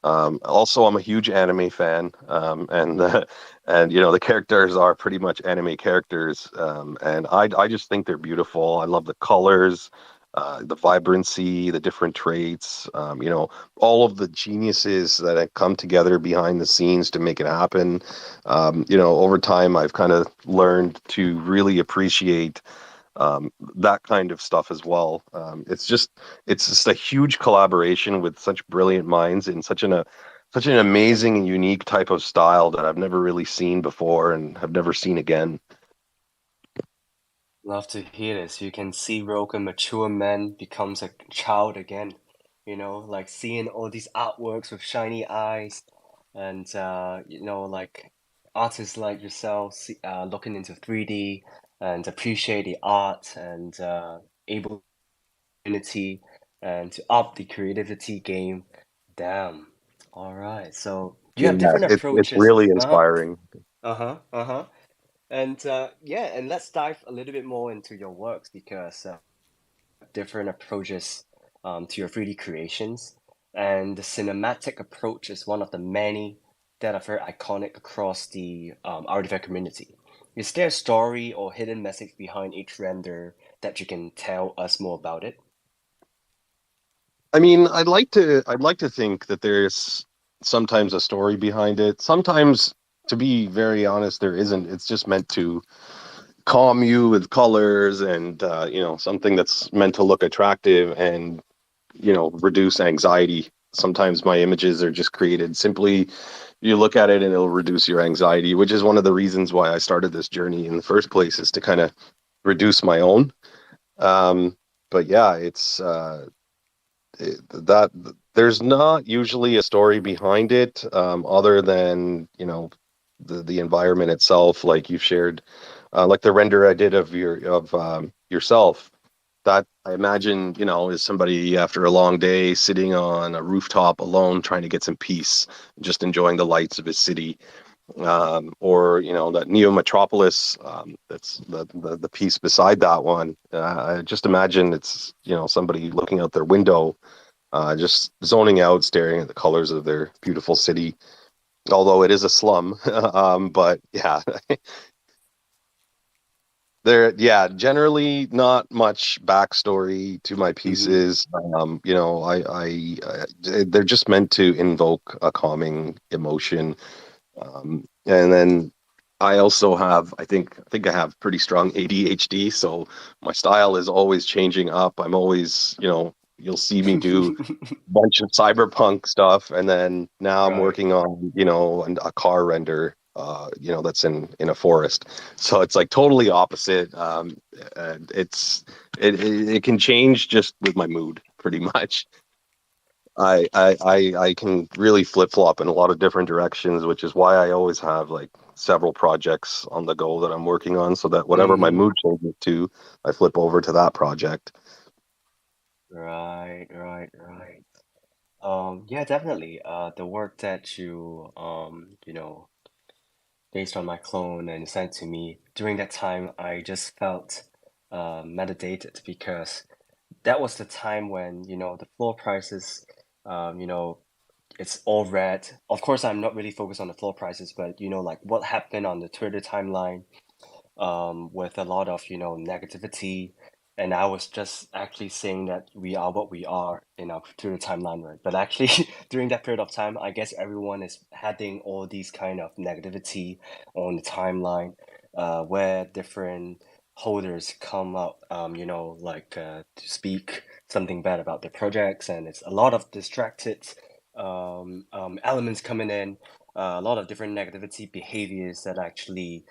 C: Also, I'm a huge anime fan, and the characters are pretty much anime characters, and I just think they're beautiful. I love the colors, the vibrancy, the different traits. All of the geniuses that have come together behind the scenes to make it happen. Over time, I've kind of learned to really appreciate that kind of stuff as well. It's just a huge collaboration with such brilliant minds in such an amazing and unique type of style that I've never really seen before and have never seen again.
A: Love to hear this. You can see Rogue, a mature man, becomes a child again. Like seeing all these artworks with shiny eyes, and like artists like yourself looking into 3D and appreciate the art and able unity and to up the creativity game. Damn. All right. So you
C: Yeah,
A: have different
C: it's
A: approaches.
C: really
A: Uh-huh.
C: inspiring.
A: Uh-huh. Uh-huh. And yeah, and let's dive a little bit more into your works because different approaches to your 3D creations. And the cinematic approach is one of the many that are very iconic across the artifact community. Is there a story or hidden message behind each render that you can tell us more about it?
C: I mean, I'd like to think that there's sometimes a story behind it. Sometimes, to be very honest, there isn't. It's just meant to calm you with colors and something that's meant to look attractive and reduce anxiety. Sometimes my images are just created simply, you look at it and it'll reduce your anxiety, which is one of the reasons why I started this journey in the first place, is to kind of reduce my own. Um, but yeah, that there's not usually a story behind it, other than the environment itself, like you've shared, like the render I did of yourself. That, I imagine, is somebody after a long day sitting on a rooftop alone, trying to get some peace, just enjoying the lights of his city. Or that Neo Metropolis, that's the piece beside that one. I just imagine it's somebody looking out their window, just zoning out, staring at the colors of their beautiful city. Although it is a slum, but yeah, generally not much backstory to my
A: Mm-hmm.
C: pieces. They're just meant to invoke a calming emotion. And then I also have, I think I have pretty strong ADHD, so my style is always changing up. I'm always, you'll see me do bunch of cyberpunk stuff, and then now I'm
A: Right.
C: working on a car render, that's in a forest. So it's like totally opposite. And it can change just with my mood, pretty much. I can really flip flop in a lot of different directions, which is why I always have like several projects on the go that I'm working on, so that whatever my
A: Mm-hmm.
C: mood changes to, I flip over to that project.
A: Right, right, right. Yeah, definitely. The work that based on my clone and sent to me during that time, I just felt meditated because that was the time when, the floor prices, um, you know, it's all red. Of course, I'm not really focused on the floor prices, but like what happened on the Twitter timeline with a lot of negativity, and I was just actually saying that we are what we are in our Twitter timeline, right? But actually, during that period of time, I guess everyone is having all these kind of negativity on the timeline, where different holders come up, like to speak something bad about their projects, and it's a lot of distracted elements coming in, a lot of different negativity behaviors that actually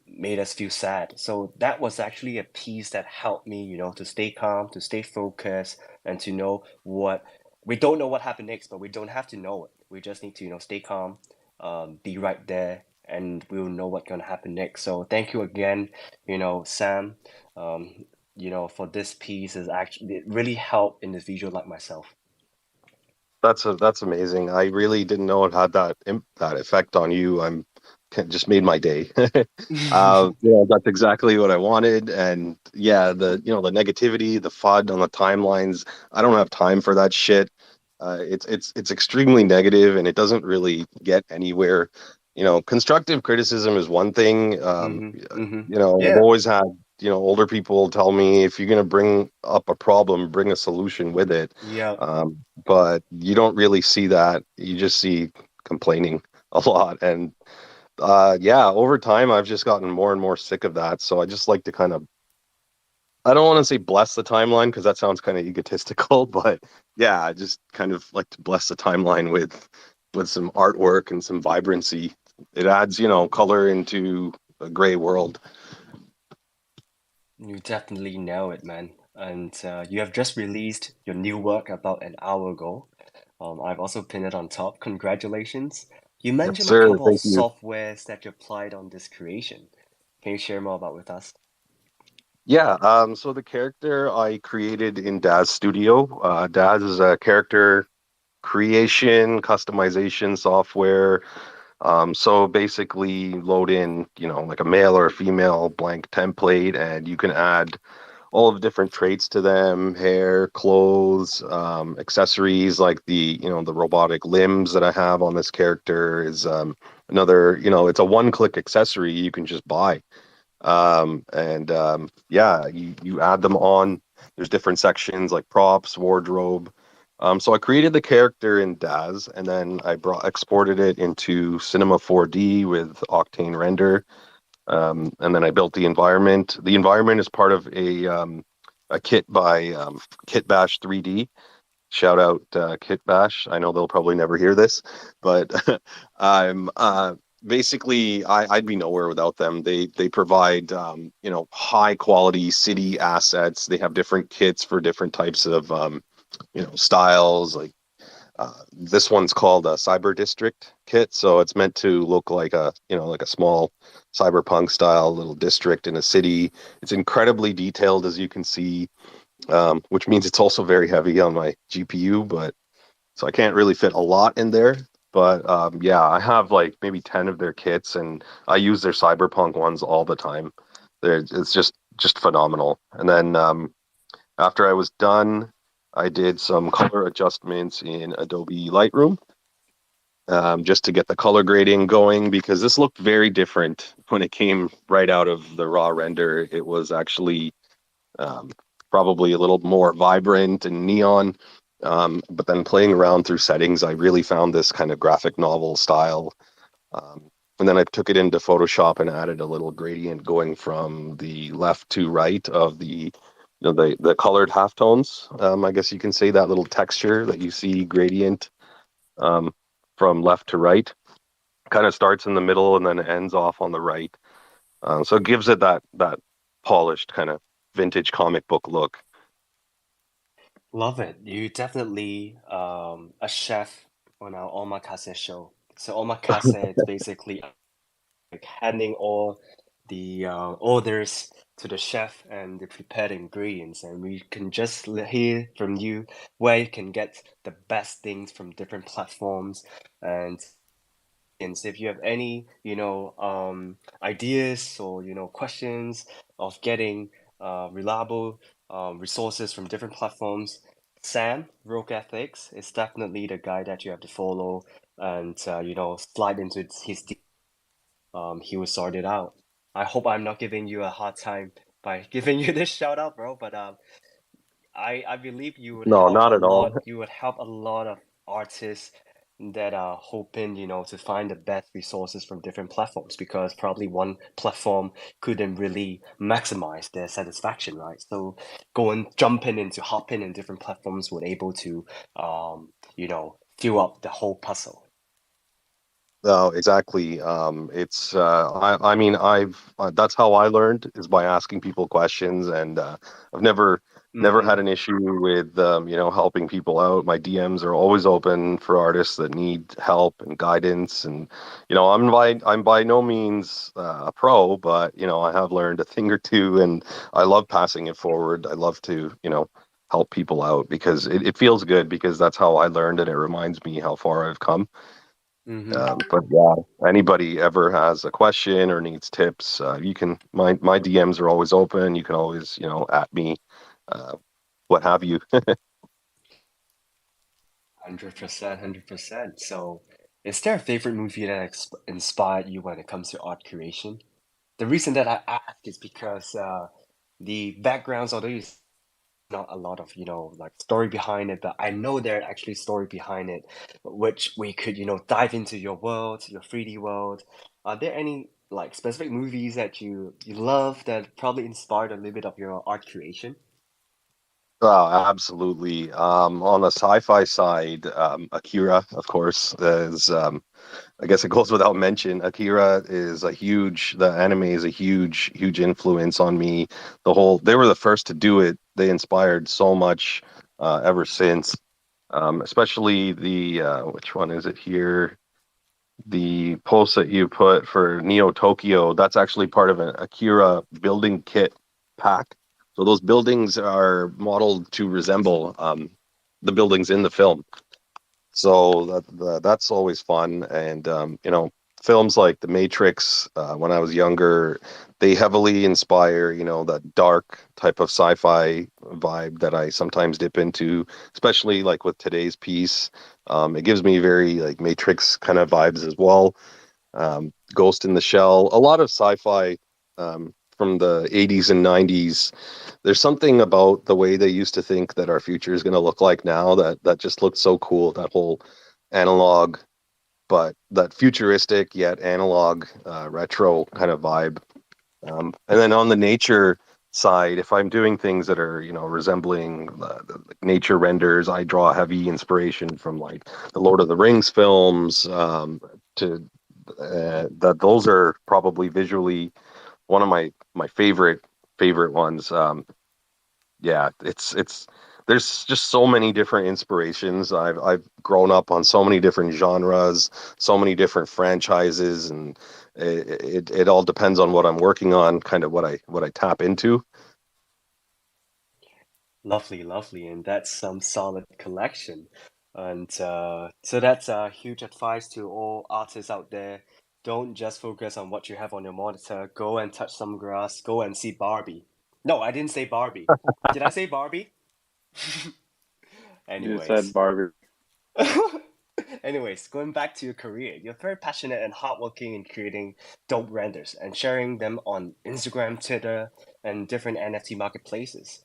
A: made us feel sad. So that was actually a piece that helped me, to stay calm, to stay focused, and to know what we don't know what happened next, but we don't have to know it. We just need to, stay calm, be right there, and we'll know what's gonna happen next. So thank you again, Sam. For this piece is actually it really helped individual like myself.
C: That's amazing. I really didn't know it had that effect on you. Just made my day. That's exactly what I wanted. And yeah, the negativity, the FUD on the timelines. I don't have time for that shit. It's extremely negative, and it doesn't really get anywhere. Constructive criticism is one thing.
A: Mm-hmm. Mm-hmm.
C: I've
A: Yeah.
C: always had older people tell me, if you're gonna bring up a problem, bring a solution with it.
A: Yeah.
C: But you don't really see that. You just see complaining a lot. And Yeah, over time I've just gotten more and more sick of that. So I just like to kind of, I don't want to say bless the timeline because that sounds kind of egotistical, but yeah, I just kind of like to bless the timeline with some artwork and some vibrancy. It adds, color into a gray world.
A: You definitely know it, man. And you have just released your new work about an hour ago. I've also pinned it on top. Congratulations. You
C: Yes,
A: mentioned a
C: sir.
A: couple of
C: Thank you.
A: softwares that you applied on this creation. Can you share more about with us?
C: Yeah, so the character I created in Daz Studio, Daz is a character creation, customization software. So basically load in, like a male or a female blank template, and you can add all of the different traits to them, hair, clothes, accessories like the robotic limbs that I have on this character is another, it's a one-click accessory you can just buy. And yeah, you add them on. There's different sections like props, wardrobe. So I created the character in Daz, and then I exported it into Cinema 4D with Octane render. And then I built the environment. The environment is part of a kit by Kit Bash 3D. Shout out Kit Bash. I know they'll probably never hear this, but I'm basically I'd be nowhere without them. They provide high quality city assets. They have different kits for different types of styles. Like this one's called a Cyber District kit, so it's meant to look like a small cyberpunk style little district in a city. It's incredibly detailed, as you can see, which means it's also very heavy on my GPU, but so I can't really fit a lot in there. But yeah, I have like maybe 10 of their kits, and I use their cyberpunk ones all the time. It's just phenomenal. And then after I was done, I did some color adjustments in Adobe Lightroom, just to get the color grading going because this looked very different when it came right out of the raw render. It was actually um, probably a little more vibrant and neon. But then playing around through settings, I really found this kind of graphic novel style. And then I took it into Photoshop and added a little gradient going from the left to right of the colored halftones. I guess you can say that little texture that you see gradient um, from left to right kind of starts in the middle and then ends off on the right. So it gives it that polished kind of vintage comic book look.
A: Love it. You definitely a chef on our OMAKASE show. So OMAKASE, it's basically like handing all the orders to the chef and the prepared ingredients, and we can just hear from you where you can get the best things from different platforms. And if you have any, ideas or questions of getting reliable resources from different platforms, Sam Rogue Ethics is definitely the guy that you have to follow and slide into his he will sort it out. I hope I'm not giving you a hard time by giving you this shout out, bro. But I believe you would
C: No,
A: help a
C: not at all.
A: lot. You would help a lot of artists that are hoping, to find the best resources from different platforms because probably one platform couldn't really maximize their satisfaction, right? So going jumping into hopping in different platforms would able to fill up the whole puzzle.
C: No, exactly. It's I mean that's how I learned is by asking people questions, and I've never
A: Mm-hmm.
C: had an issue with helping people out. My DMs are always open for artists that need help and guidance, and I'm by no means a pro, but I have learned a thing or two, and I love passing it forward. I love to help people out because it feels good because that's how I learned, and it reminds me how far I've come.
A: Mm-hmm.
C: But yeah, anybody ever has a question or needs tips, you can. My DMs are always open. You can always, at me, uh, what have you.
A: 100%, 100%. So, is there a favorite movie that inspired you when it comes to art creation? The reason that I ask is because the backgrounds, although it's not a lot of, like story behind it, but I know there are actually story behind it, which we could, dive into your world, your 3D world. Are there any like specific movies that you love that probably inspired a little bit of your art creation?
C: Oh, absolutely. On the sci-fi side, Akira, of course, is I guess it goes without mention. Akira is the anime is a huge influence on me. They were the first to do it. They inspired so much ever since. Especially which one is it here? The post that you put for Neo Tokyo, that's actually part of an Akira building kit pack. So those buildings are modeled to resemble the buildings in the film. So that's always fun. And films like The Matrix, when I was younger, they heavily inspire, that dark type of sci-fi vibe that I sometimes dip into, especially like with today's piece. It gives me very like Matrix kind of vibes as well. Ghost in the Shell, a lot of sci-fi from the 80s and 90s. There's something about the way they used to think that our future is going to look like now that just looked so cool. That whole analog, but that futuristic yet analog retro kind of vibe. And then on the nature side, if I'm doing things that are, resembling like nature renders, I draw heavy inspiration from like the Lord of the Rings films. To that those are probably visually one of my favorite ones. Yeah, it's there's just so many different inspirations. I've grown up on so many different genres, so many different franchises, and it all depends on what I'm working on, kind of what I tap into.
A: Lovely, lovely, and that's some solid collection. And so that's a huge advice to all artists out there. Don't just focus on what you have on your monitor. Go and touch some grass. Go and see Barbie. No, I didn't say Barbie. Did I say Barbie?
B: You said
A: Anyways.
B: Barbie.
A: Anyways, going back to your career, you're very passionate and hardworking in creating dope renders and sharing them on Instagram, Twitter, and different NFT marketplaces.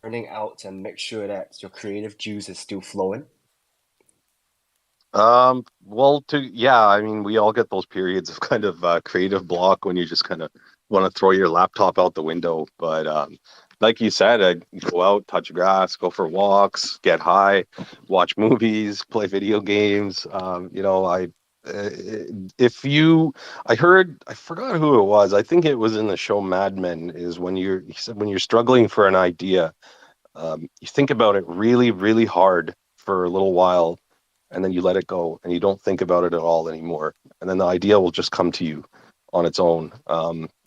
A: Burning out and make sure that your creative juice is still flowing.
C: Well, I mean, we all get those periods of kind of creative block when you just kind of want to throw your laptop out the window. But like you said, I'd go out, touch grass, go for walks, get high, watch movies, play video games. Uh, if you, I forgot who it was. I think it was in the show Mad Men. He said when you're struggling for an idea, you think about it really, really hard for a little while, and then you let it go, and you don't think about it at all anymore, and then the idea will just come to you on its own.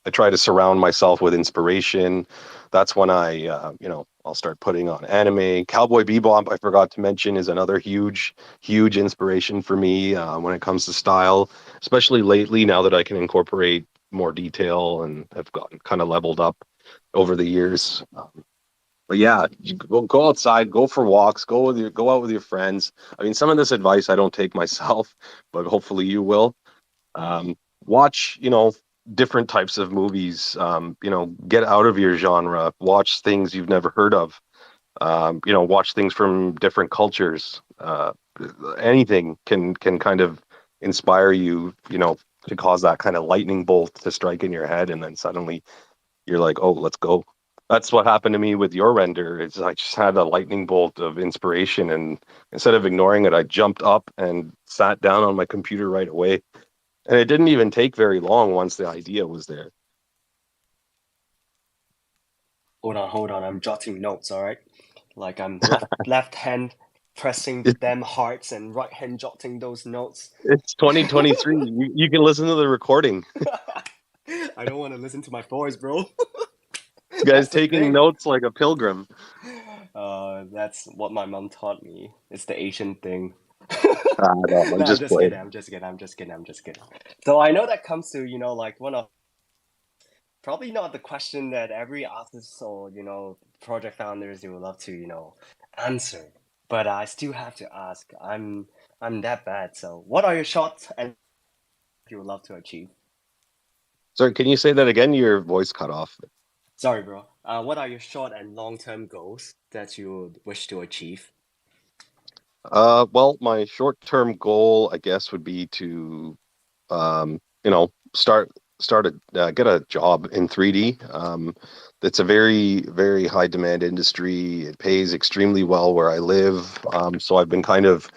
C: I try to surround myself with inspiration. That's when I'll start putting on anime. Cowboy Bebop, I forgot to mention, is another huge inspiration for me when it comes to style, especially lately now that I can incorporate more detail and have gotten kind of leveled up over the years. But yeah, you go outside, go for walks, go out with your friends. I mean, some of this advice I don't take myself, but hopefully you will. Um, Watch, different types of movies. Get out of your genre. Watch things you've never heard of. Watch things from different cultures. Anything can kind of inspire you, to cause that kind of lightning bolt to strike in your head, and then suddenly you're like, oh, let's go. That's what happened to me with your render. It's I just had a lightning bolt of inspiration, and instead of ignoring it, I jumped up and sat down on my computer right away. And it didn't even take very long once the idea was there.
A: Hold on. I'm jotting notes. All right, like I'm left hand pressing them hearts and right hand jotting those notes.
C: It's 2023. You can listen to the recording.
A: I don't want to listen to my voice, bro.
C: You guys
A: That's the
C: taking
A: thing.
C: notes like a pilgrim.
A: That's what my mom taught me. It's the Asian thing.
C: Ah, no, I'm
A: No, I'm
C: just
A: just kidding.
C: playing.
A: I'm just kidding. I'm just kidding. I'm just kidding. So I know that comes to, like one of probably not the question that every artist or, project founders they would love to, answer. But I still have to ask. I'm that bad. So what are your shots and you would love to achieve?
C: Sorry, can you say that again? Your voice cut off.
A: Sorry, bro. What are your short and long-term goals that you would wish to achieve?
C: Well, my short-term goal, I guess, would be to you know, get a job in 3D. It's a very, very high demand industry. It pays extremely well where I live. So I've been kind of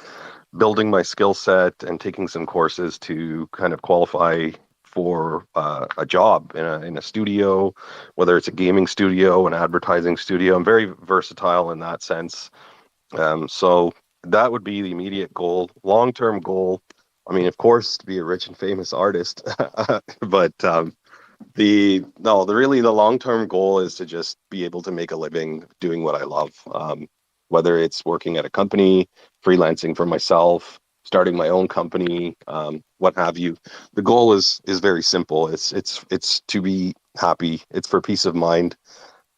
C: building my skill set and taking some courses to kind of qualify for a job in a studio, whether it's a gaming studio, an advertising studio. I'm very versatile in that sense. So that would be the immediate goal. Long-term goal, I mean, of course, to be a rich and famous artist, but the really the long-term goal is to just be able to make a living doing what I love. Whether it's working at a company, freelancing for myself, starting my own company, what have you. The goal is very simple. It's to be happy. It's for peace of mind.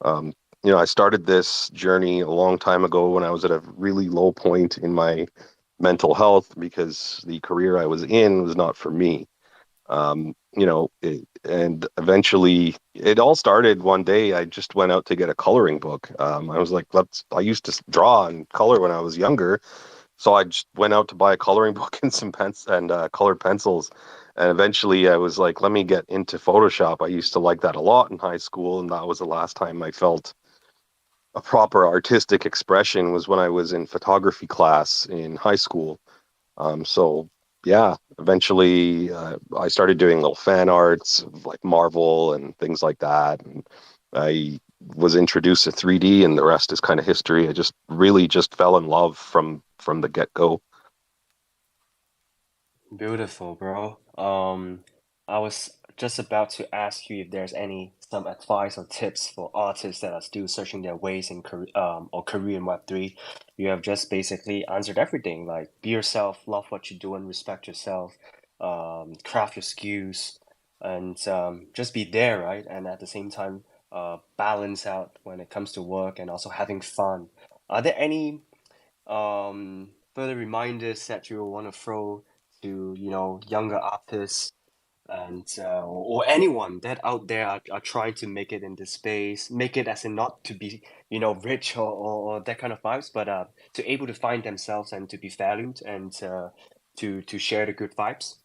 C: Um, I started this journey a long time ago when I was at a really low point in my mental health because the career I was in was not for me. And eventually it all started one day. I just went out to get a coloring book. I was like, I used to draw and color when I was younger. So I just went out to buy a coloring book and some pens and colored pencils. And eventually I was like, let me get into Photoshop. I used to like that a lot in high school. And that was the last time I felt a proper artistic expression was when I was in photography class in high school. So yeah, eventually I started doing little fan arts of like Marvel and things like that. And I was introduced to 3D, and the rest is kind of history. I just really just fell in love from the get-go.
A: Beautiful, bro. I was just about to ask you if there's some advice or tips for artists that are still searching their ways in career in Web3. You have just basically answered everything. Like be yourself, love what you do, and respect yourself. Craft your skills, and just be there, right? And at the same time, balance out when it comes to work and also having fun. Are there any further reminders that you want to throw to younger artists and or anyone that out there are trying to make it in this space, make it as in not to be rich or that kind of vibes, but to able to find themselves and to be valued and to share the good vibes.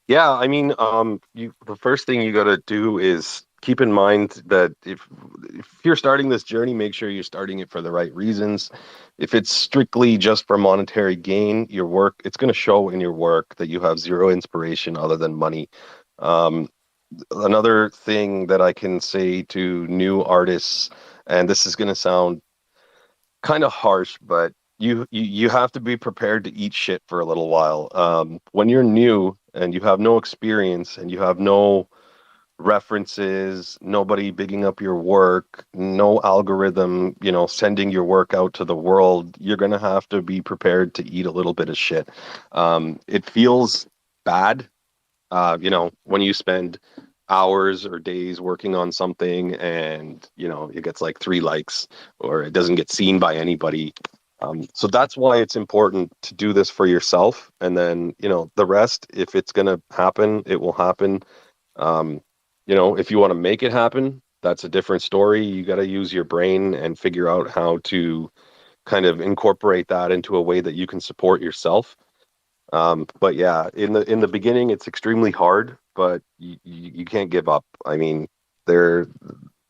C: Yeah, I mean, the first thing you got to do is keep in mind that if you're starting this journey, make sure you're starting it for the right reasons. If it's strictly just for monetary gain, your work, it's going to show in your work that you have zero inspiration other than money. Um, Another thing that I can say to new artists, and this is going to sound kind of harsh, but you have to be prepared to eat shit for a little while. When you're new and you have no experience and you have no references, nobody bigging up your work, no algorithm, sending your work out to the world, you're gonna have to be prepared to eat a little bit of shit. It feels bad, when you spend hours or days working on something and it gets like 3 likes or it doesn't get seen by anybody. So that's why it's important to do this for yourself, and then the rest, if it's going to happen, it will happen. um, if you want to make it happen, that's a different story. You got to use your brain and figure out how to kind of incorporate that into a way that you can support yourself. But yeah, in the beginning, it's extremely hard, but you can't give up. I mean, there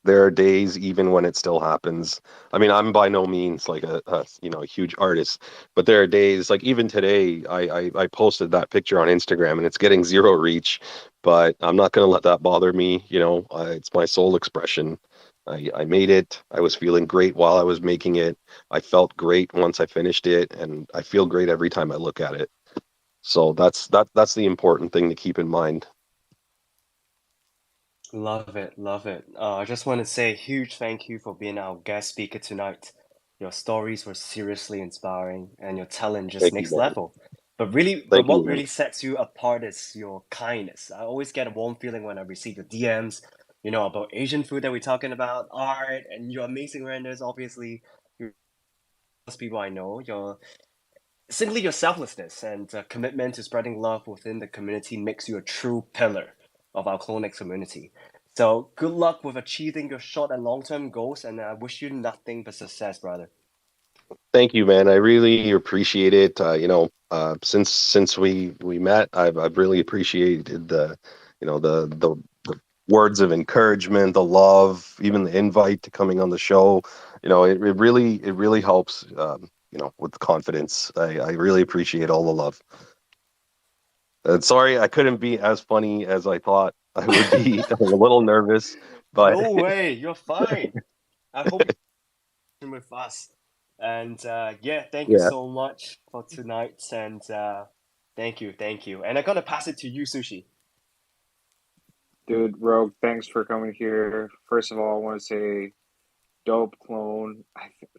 C: there are days even when it still happens. I mean, I'm by no means like a huge artist, but there are days like even today, I posted that picture on Instagram and it's getting zero reach, but I'm not gonna let that bother me. It's my soul expression. I made it. I was feeling great while I was making it. I felt great once I finished it, and I feel great every time I look at it. So that's the important thing to keep in mind.
A: Love it, love it. I just want to say a huge thank you for being our guest speaker tonight. Your stories were seriously inspiring and your talent just
C: Thank you,
A: next
C: man.
A: level. But
C: Thank
A: what
C: you, man.
A: really sets you apart is your kindness. I always get a warm feeling when I receive your DMs, about Asian food that we're talking about, art, and your amazing renders. Obviously, you're the most people I know. Simply your selflessness and commitment to spreading love within the community makes you a true pillar of our CloneX community. So good luck with achieving your short and long term goals, and I wish you nothing but success, brother.
C: Thank you, man. I really appreciate it. Since we met, I've really appreciated the words of encouragement, the love, even the invite to coming on the show. It really helps. With confidence. I really appreciate all the love. And sorry, I couldn't be as funny as I thought I would be. I'm a little nervous, but
A: No way, you're fine. I hope you're with us. And yeah, thank you
C: yeah,
A: so much for tonight. And thank you. And I'm gonna pass it to you, Sushi.
B: Dude, Rogue, thanks for coming here. First of all, I want to say dope clone.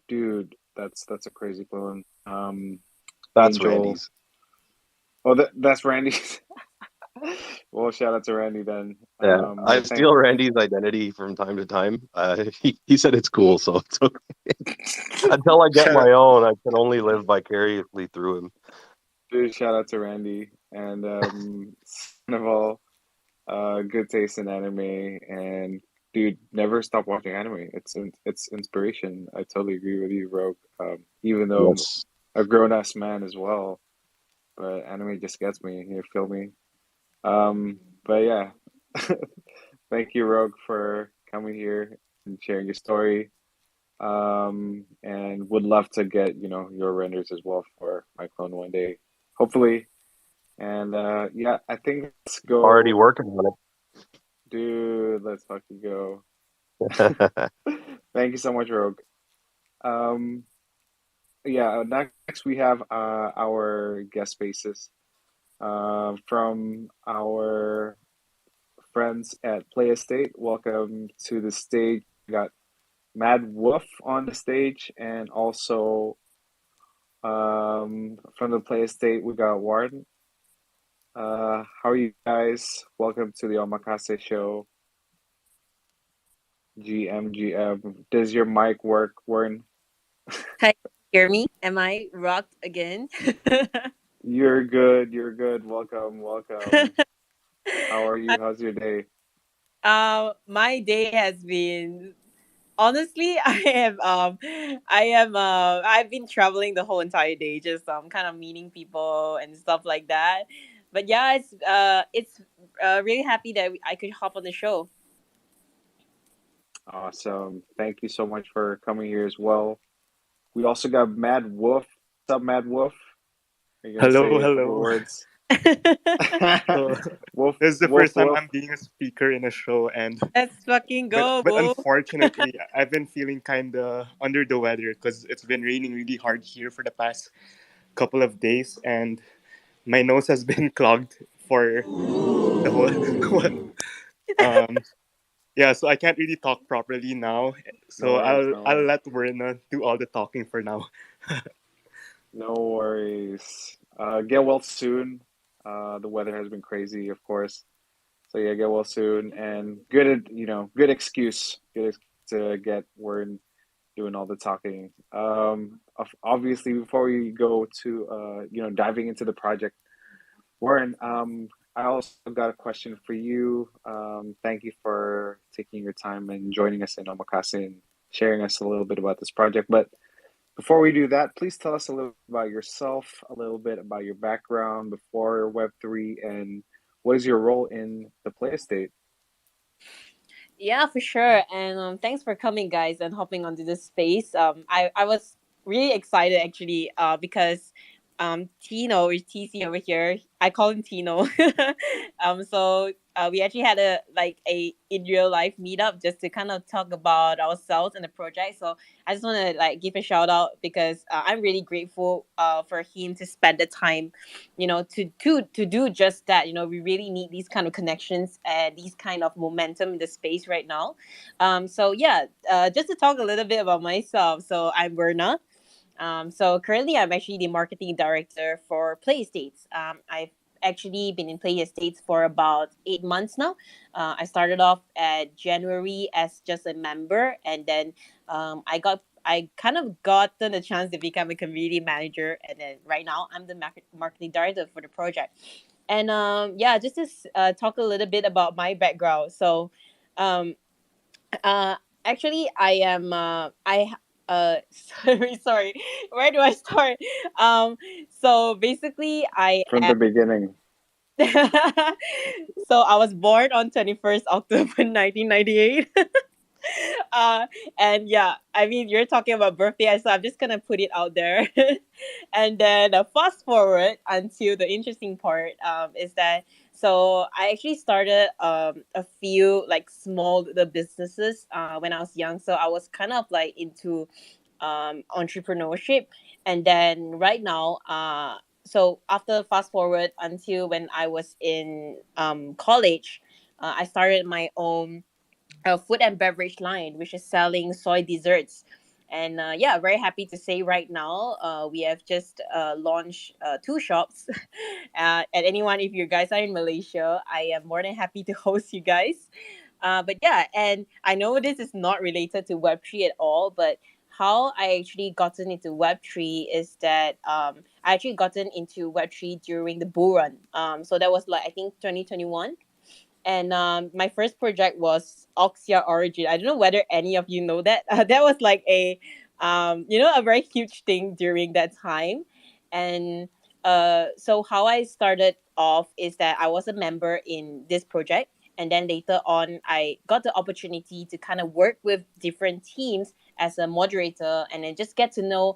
B: Dude, that's a crazy clone.
C: that's
B: Angel.
C: Randy's.
B: Oh, that's Randy's. Well, shout out to Randy then.
C: Yeah, I
B: But thank
C: steal Randy's identity from time to time. He said it's cool, so it's okay. Until I get
B: shout out,
C: my own, I can only live vicariously through him.
B: dude, shout out to Randy. And second of all, good taste in anime. And dude, never stop watching anime. It's inspiration. I totally agree with you, Rogue. Even though I'm
C: Yes.
B: a grown ass man as well, but anime just gets me. You feel me? But yeah, thank you, Rogue, for coming here and sharing your story. And would love to get your renders as well for my clone one day, hopefully. And yeah, I think let's
C: Already
B: go,
C: working on
B: dude. Let's fucking go.
C: it.
B: Thank you so much, Rogue. Um, yeah. Next we have our guest spaces from our friends at Play Estate. Welcome to the stage. We got Mad Wolf on the stage, and also from the Play Estate, we got Warren. How are you guys? Welcome to the Omakase show. GM. Does your mic work, Warren?
D: Hi, hear me? Am I rocked again?
B: You're good. You're good. Welcome. How are you? How's your day?
D: My day has been honestly, I've been traveling the whole entire day, just kind of meeting people and stuff like that. But yeah, it's really happy that I could hop on the show.
B: Awesome. Thank you so much for coming here as well. We also got Mad Wolf. What's up, Mad Wolf? Are you gonna
E: Hello,
B: say a couple
E: hello.
B: words?
E: So
B: Wolf,
E: this is the
B: Wolf,
E: first time
B: Wolf.
E: I'm being a speaker in a show, and
D: Let's fucking
E: but
D: go,
E: but
D: boo.
E: unfortunately, I've been feeling kind of under the weather because it's been raining really hard here for the past couple of days, and my nose has been clogged for the whole. um, yeah, so I can't really talk properly now.
B: No
E: So
B: worries,
E: I'll
B: no
E: I'll
B: worries.
E: let Verna do all the talking for now.
B: No worries. Get well soon. The weather has been crazy, of course. So yeah, get well soon, and good excuse, to get word doing all the talking. Obviously, before we go to diving into the project, Warren, I also got a question for you. Thank you for taking your time and joining us in Omakase and sharing us a little bit about this project. But before we do that, please tell us a little about yourself, a little bit about your background before Web3, and what is your role in the Play Estate?
D: Yeah, for sure. And thanks for coming, guys, and hopping onto this space. I was really excited actually, because Tino or TC over here, I call him Tino. So we actually had a in real life meetup just to kind of talk about ourselves and the project. So I just want to give a shout out because I'm really grateful for him to spend the time, to do just that. We really need these kind of connections and these kind of momentum in the space right now. So yeah, just to talk a little bit about myself. So I'm Verna. So currently, I'm actually the marketing director for Play Estates. I've actually been in Play Estates for about 8 months now. I started off at January as just a member, and then I kind of gotten a chance to become a community manager, and then right now I'm the marketing director for the project. And yeah, just to talk a little bit about my background. So, um, uh, actually, I am. Sorry, sorry. Where do I start? Um, So basically, I
B: From
D: am.
B: the beginning.
D: So I was born on 21st October 1998. uh and yeah, I mean, you're talking about birthday, so I'm just gonna put it out there. And then fast forward until the interesting part, is that so I actually started a few like small the businesses when I was young, so I was kind of like into entrepreneurship. And then right now, so after fast forward until when I was in college, I started my own food and beverage line, which is selling soy desserts. And yeah, very happy to say right now, we have just launched two shops. And anyone, if you guys are in Malaysia, I am more than happy to host you guys. But yeah, and I know this is not related to Web3 at all, but how I actually gotten into Web3 is that I actually gotten into Web3 during the bull run. So that was like, I think, 2021. And my first project was Oxia Origin. I don't know whether any of you know that. That was like a, a very huge thing during that time. And so how I started off is that I was a member in this project. And then later on, I got the opportunity to kind of work with different teams as a moderator and then just get to know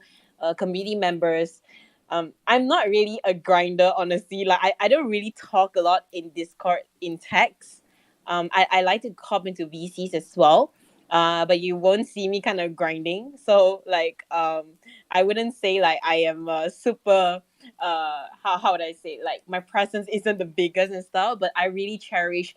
D: community members. I'm not really a grinder, honestly. Like I don't really talk a lot in Discord in text. I like to hop into VCs as well. But you won't see me kind of grinding. So like I wouldn't say like I am super how would I say, like my presence isn't the biggest and stuff, but I really cherish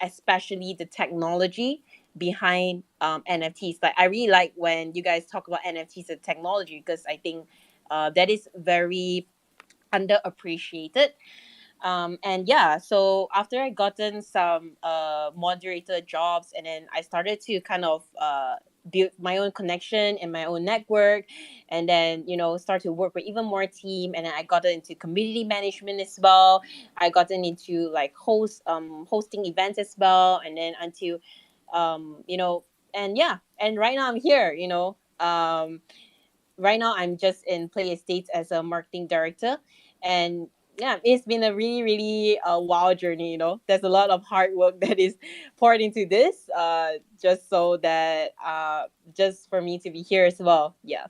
D: especially the technology behind NFTs. Like I really like when you guys talk about NFTs and technology, because I think that is very underappreciated. And yeah, so after I gotten some moderator jobs, and then I started to kind of build my own connection and my own network, and then start to work with even more team. And then I got into community management as well. I gotten into like hosting events as well, and then until and yeah, and right now I'm here. Right now I'm just in Play Estates as a marketing director. And yeah, it's been a really really wild journey. There's a lot of hard work that is poured into this, just so that just for me to be here as well. Yeah.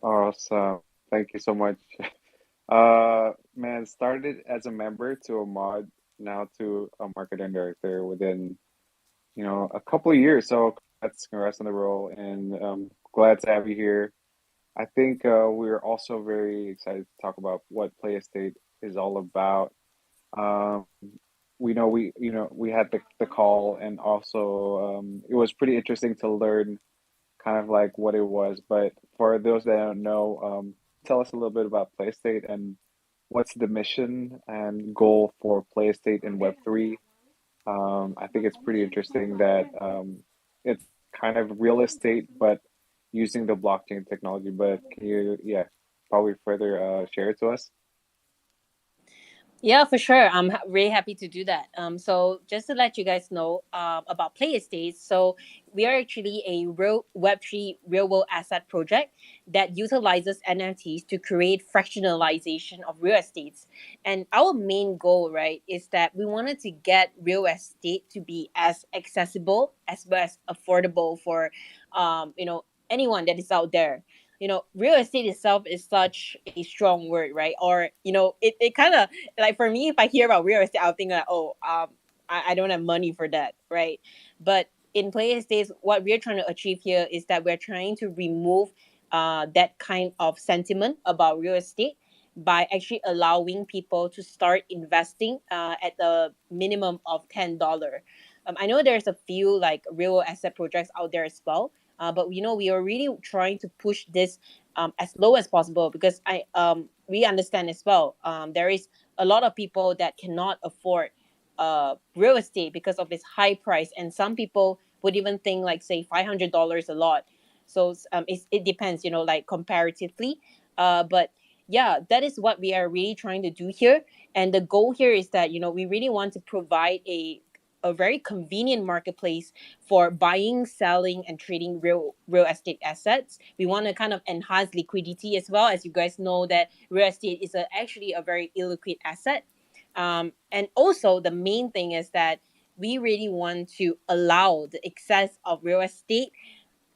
B: Awesome. Thank you so much. Man, started as a member to a mod, now to a marketing director within, a couple of years. So congrats on the role, and glad to have you here. I think we're also very excited to talk about what Play Estate is all about. Um, we had the call, and also it was pretty interesting to learn kind of like what it was. But for those that don't know, tell us a little bit about Play Estate and what's the mission and goal for Play Estate in Web3. I think it's pretty interesting that it's kind of real estate, but using the blockchain technology. But can you, yeah, probably further share it to us?
D: Yeah, for sure. I'm really happy to do that. So just to let you guys know about Play Estates, so we are actually a real Web3 real world asset project that utilizes NFTs to create fractionalization of real estates. And our main goal, right, is that we wanted to get real estate to be as accessible as well as affordable for, anyone that is out there. Real estate itself is such a strong word, right? Or it kind of, like, for me, if I hear about real estate, I'll think like, oh, I don't have money for that, right? But in Play Estates, what we're trying to achieve here is that we're trying to remove that kind of sentiment about real estate by actually allowing people to start investing at the minimum of $10. I know there's a few like real asset projects out there as well, but we are really trying to push this as low as possible, because we understand as well, there is a lot of people that cannot afford real estate because of its high price, and some people would even think like, say, $500 a lot. So it depends, like comparatively. But yeah, that is what we are really trying to do here. And the goal here is that we really want to provide a a very convenient marketplace for buying, selling, and trading real estate assets. We want to kind of enhance liquidity as well, as you guys know that real estate is actually a very illiquid asset. And also the main thing is that we really want to allow the access of real estate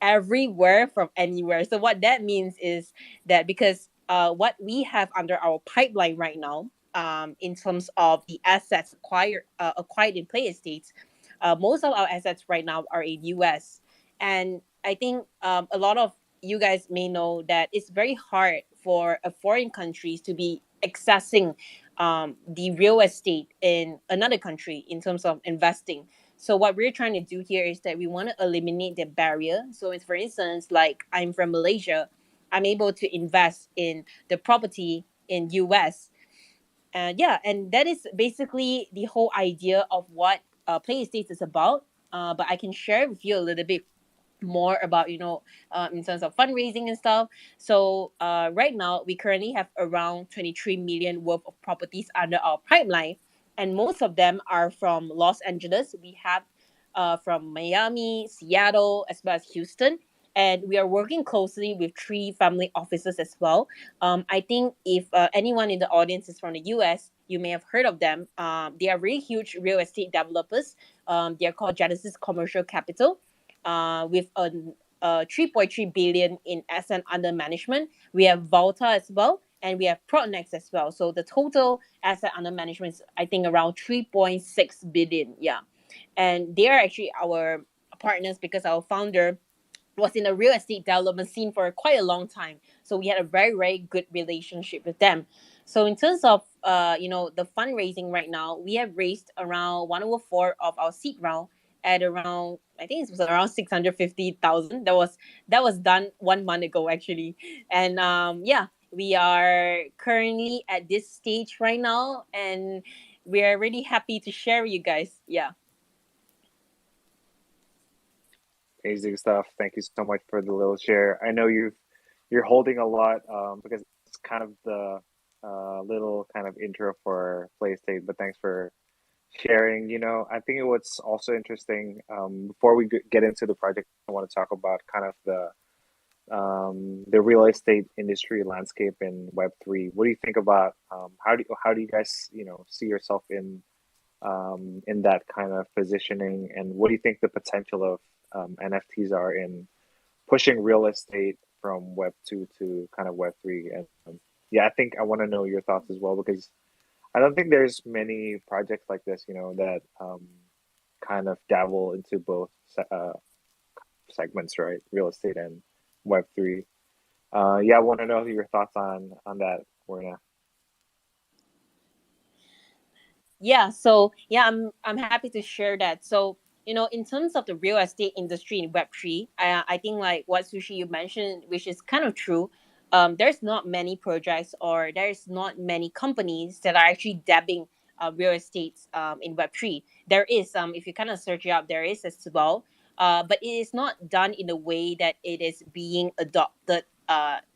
D: everywhere from anywhere. So what that means is that because what we have under our pipeline right now, in terms of the assets acquired in play estates, most of our assets right now are in US. And I think a lot of you guys may know that it's very hard for a foreign countries to be accessing the real estate in another country in terms of investing. So what we're trying to do here is that we want to eliminate the barrier. So it's, for instance, like I'm from Malaysia, I'm able to invest in the property in US. And yeah, and that is basically the whole idea of what Play Estates is about. But I can share with you a little bit more about in terms of fundraising and stuff. So right now we currently have around 23 million worth of properties under our pipeline, and most of them are from Los Angeles. We have from Miami, Seattle, as well as Houston. And we are working closely with three family offices as well. I think if anyone in the audience is from the US, you may have heard of them. They are really huge real estate developers. They are called Genesis Commercial Capital, with a 3.3 billion in asset under management. We have Volta as well, and we have CloneX as well. So the total asset under management is, I think, around 3.6 billion. Yeah, and they are actually our partners because our founder was in the real estate development scene for quite a long time. So we had a very, very good relationship with them. So in terms of the fundraising right now, we have raised around 1/4 of our seed round at around, I think it was around 650,000. That was done 1 month ago actually. And yeah, we are currently at this stage right now, and we are really happy to share with you guys. Yeah.
B: Amazing stuff. Thank you so much for the little share. I know you're holding a lot, because it's kind of the little kind of intro for PlayState, but thanks for sharing. I think what's also interesting, before we get into the project, I want to talk about kind of the real estate industry landscape in Web3. What do you think about, how do you guys see yourself in that kind of positioning, and what do you think the potential of NFTs are in pushing real estate from Web 2 to kind of Web 3? And yeah, I think I want to know your thoughts as well, because I don't think there's many projects like this, that kind of dabble into both segments, right? Real estate and Web 3. Yeah, I want to know your thoughts on that, Werner.
D: Yeah, so yeah, I'm happy to share that. So in terms of the real estate industry in Web3, I think like what Sushi you mentioned, which is kind of true. There's not many projects, or there's not many companies that are actually dabbing real estate in Web3. There is if you kind of search it up, there is as well. But it is not done in a way that it is being adopted.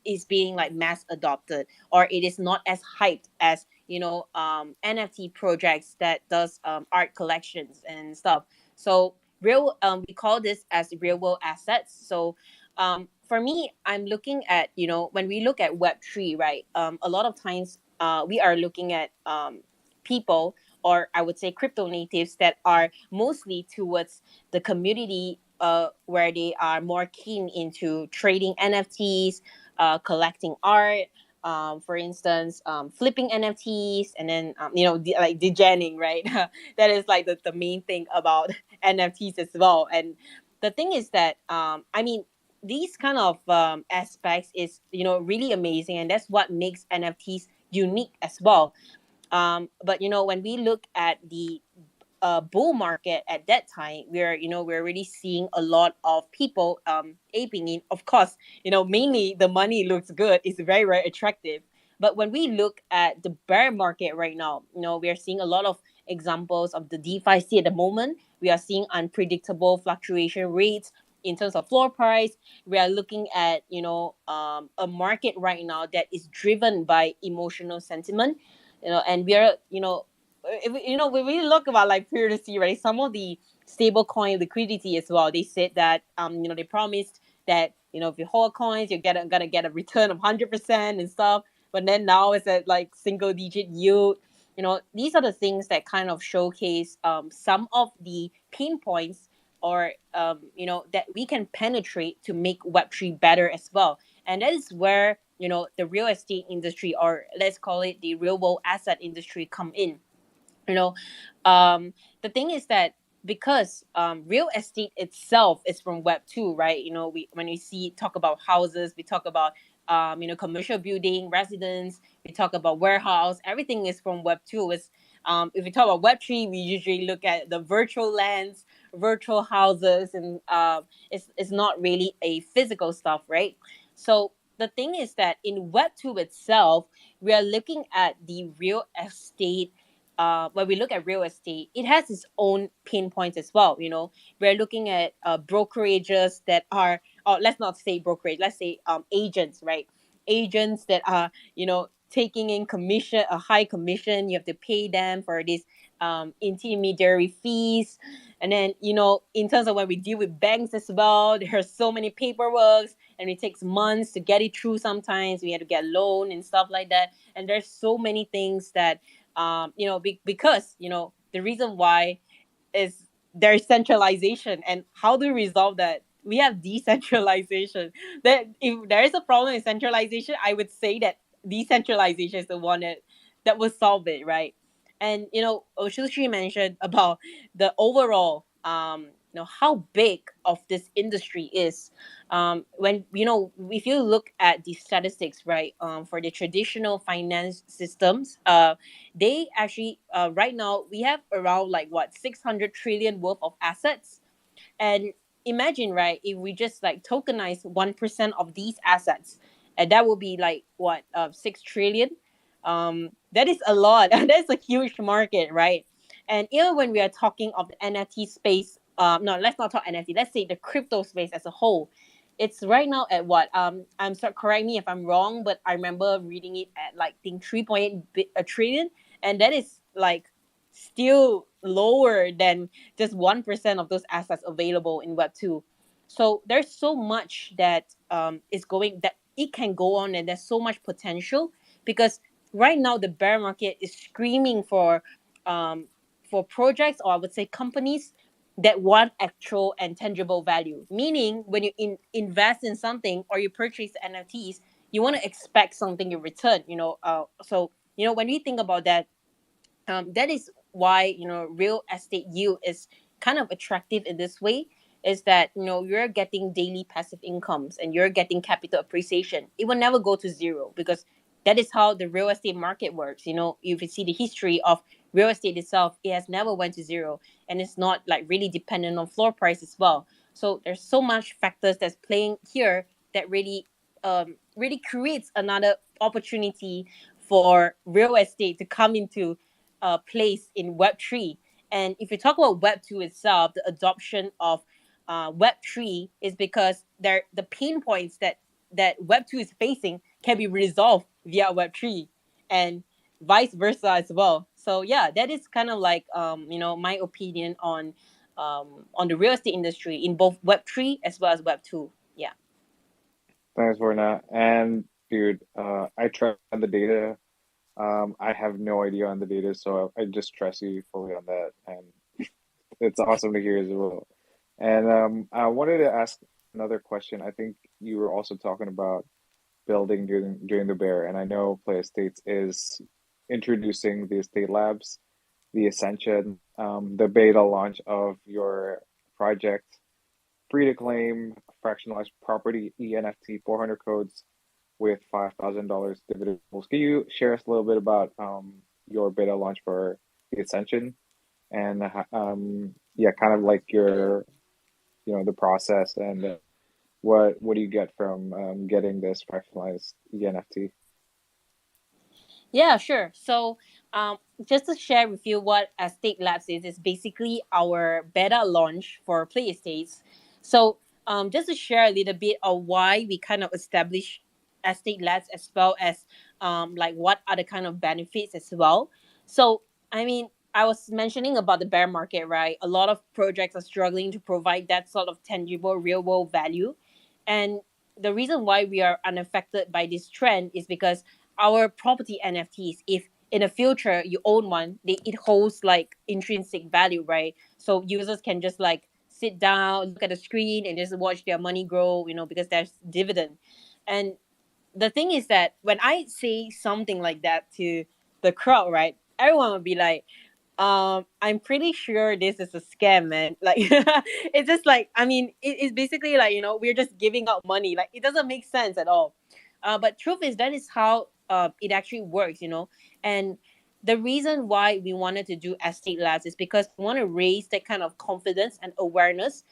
D: Is being like mass adopted, or it is not as hyped as NFT projects that does art collections and stuff. So we call this as real world assets. So for me, I'm looking at when we look at Web3, right? A lot of times we are looking at people, or I would say crypto natives, that are mostly towards the community, where they are more keen into trading NFTs, collecting art, for instance, flipping NFTs, and then like degenning, right? That is like the main thing about NFTs as well. And the thing is that I mean, these kind of aspects is really amazing, and that's what makes NFTs unique as well. But when we look at the bull market at that time, we're really seeing a lot of people aping in. Of course, mainly the money looks good, it's very, very attractive. But when we look at the bear market right now, we are seeing a lot of examples of the DeFi at the moment. We are seeing unpredictable fluctuation rates in terms of floor price. We are looking at a market right now that is driven by emotional sentiment, and we are if, when we look about like privacy, right? Some of the stable coin liquidity as well. They said that they promised that if you hold coins, gonna get a return of 100% and stuff. But then now it's at like single digit yield. These are the things that kind of showcase some of the pain points, or that we can penetrate to make Web3 better as well. And that is where the real estate industry, or let's call it the real world asset industry, come in. you know um the thing is that, because real estate itself is from Web 2, right? We when we see talk about houses, we talk about commercial building, residence, we talk about warehouse, everything is from Web 2. Is If we talk about Web 3, we usually look at the virtual lands, virtual houses, and it's not really a physical stuff, right? So the thing is that in Web 2 itself, we are looking at the real estate. When we look at real estate, it has its own pain points as well. We're looking at brokerages that are, or let's not say brokerage, let's say agents, right? Agents that are, taking in commission, a high commission. You have to pay them for these intermediary fees. And then, in terms of when we deal with banks as well, there are so many paperwork, and it takes months to get it through. Sometimes we have to get a loan and stuff like that. And there's so many things that because the reason why is there's centralization. And how do we resolve that? We have decentralization. That if there is a problem in centralization, I would say that decentralization is the one that will solve it, right? And Oshushi mentioned about the overall how big of this industry is. When if you look at the statistics, right, for the traditional finance systems, they actually, right now we have around like what, 600 trillion worth of assets. And imagine, right, if we just like tokenize 1% of these assets, and that will be like what, 6 trillion. That is a lot. That's a huge market, right? And even when we are talking of the NFT space, no, let's not talk NFT, let's say the crypto space as a whole, it's right now at what, I'm sorry, correct me if I'm wrong, but I remember reading it at like, I think 3.8 a trillion. And that is like still lower than just 1% of those assets available in Web 2. So there's so much that is going, that it can go on, and there's so much potential, because right now the bear market is screaming for projects, or I would say companies, that want actual and tangible value. Meaning, when you invest in something, or you purchase NFTs, you want to expect something in return. So when we think about that, that is why real estate yield is kind of attractive in this way. Is that you're getting daily passive incomes, and you're getting capital appreciation. It will never go to zero, because that is how the real estate market works. If you see the history of real estate itself, it has never went to zero, and it's not like really dependent on floor price as well. So there's so much factors that's playing here, that really creates another opportunity for real estate to come into place in Web 3. And if you talk about Web 2 itself, the adoption of Web 3 is because the pain points that Web 2 is facing can be resolved via Web 3, and vice versa as well. So yeah, that is kind of like my opinion on the real estate industry in both Web 3 as well as Web 2. Yeah.
B: Thanks, Verna. And dude, I tried the data. I have no idea on the data, so I just trust you fully on that. And it's awesome to hear as well. And I wanted to ask another question. I think you were also talking about building during the bear, and I know Play Estates is introducing the estate labs, the Ascension, the beta launch of your project, free to claim fractionalized property ENFT 400 codes with $5,000 dividend pools. Can you share us a little bit about your beta launch for the Ascension, and yeah, kind of like your the process, and what do you get from getting this fractionalized ENFT?
D: Yeah, sure. So, just to share with you what Estate Labs is basically our beta launch for Play Estates. So, just to share a little bit of why we kind of establish Estate Labs, as well as like what are the kind of benefits as well. So, I mean, I was mentioning about the bear market, right? A lot of projects are struggling to provide that sort of tangible real world value. And the reason why we are unaffected by this trend is because our property NFTs, if in the future you own one, it holds like intrinsic value, right? So users can just like sit down, look at the screen, and just watch their money grow, because there's dividend. And the thing is that when I say something like that to the crowd, right, everyone would be like, I'm pretty sure this is a scam, man. Like, it's just like, I mean, it's basically like, we're just giving out money. Like, it doesn't make sense at all. But truth is, that is how it actually works. And the reason why we wanted to do estate labs is because we want to raise that kind of confidence and awareness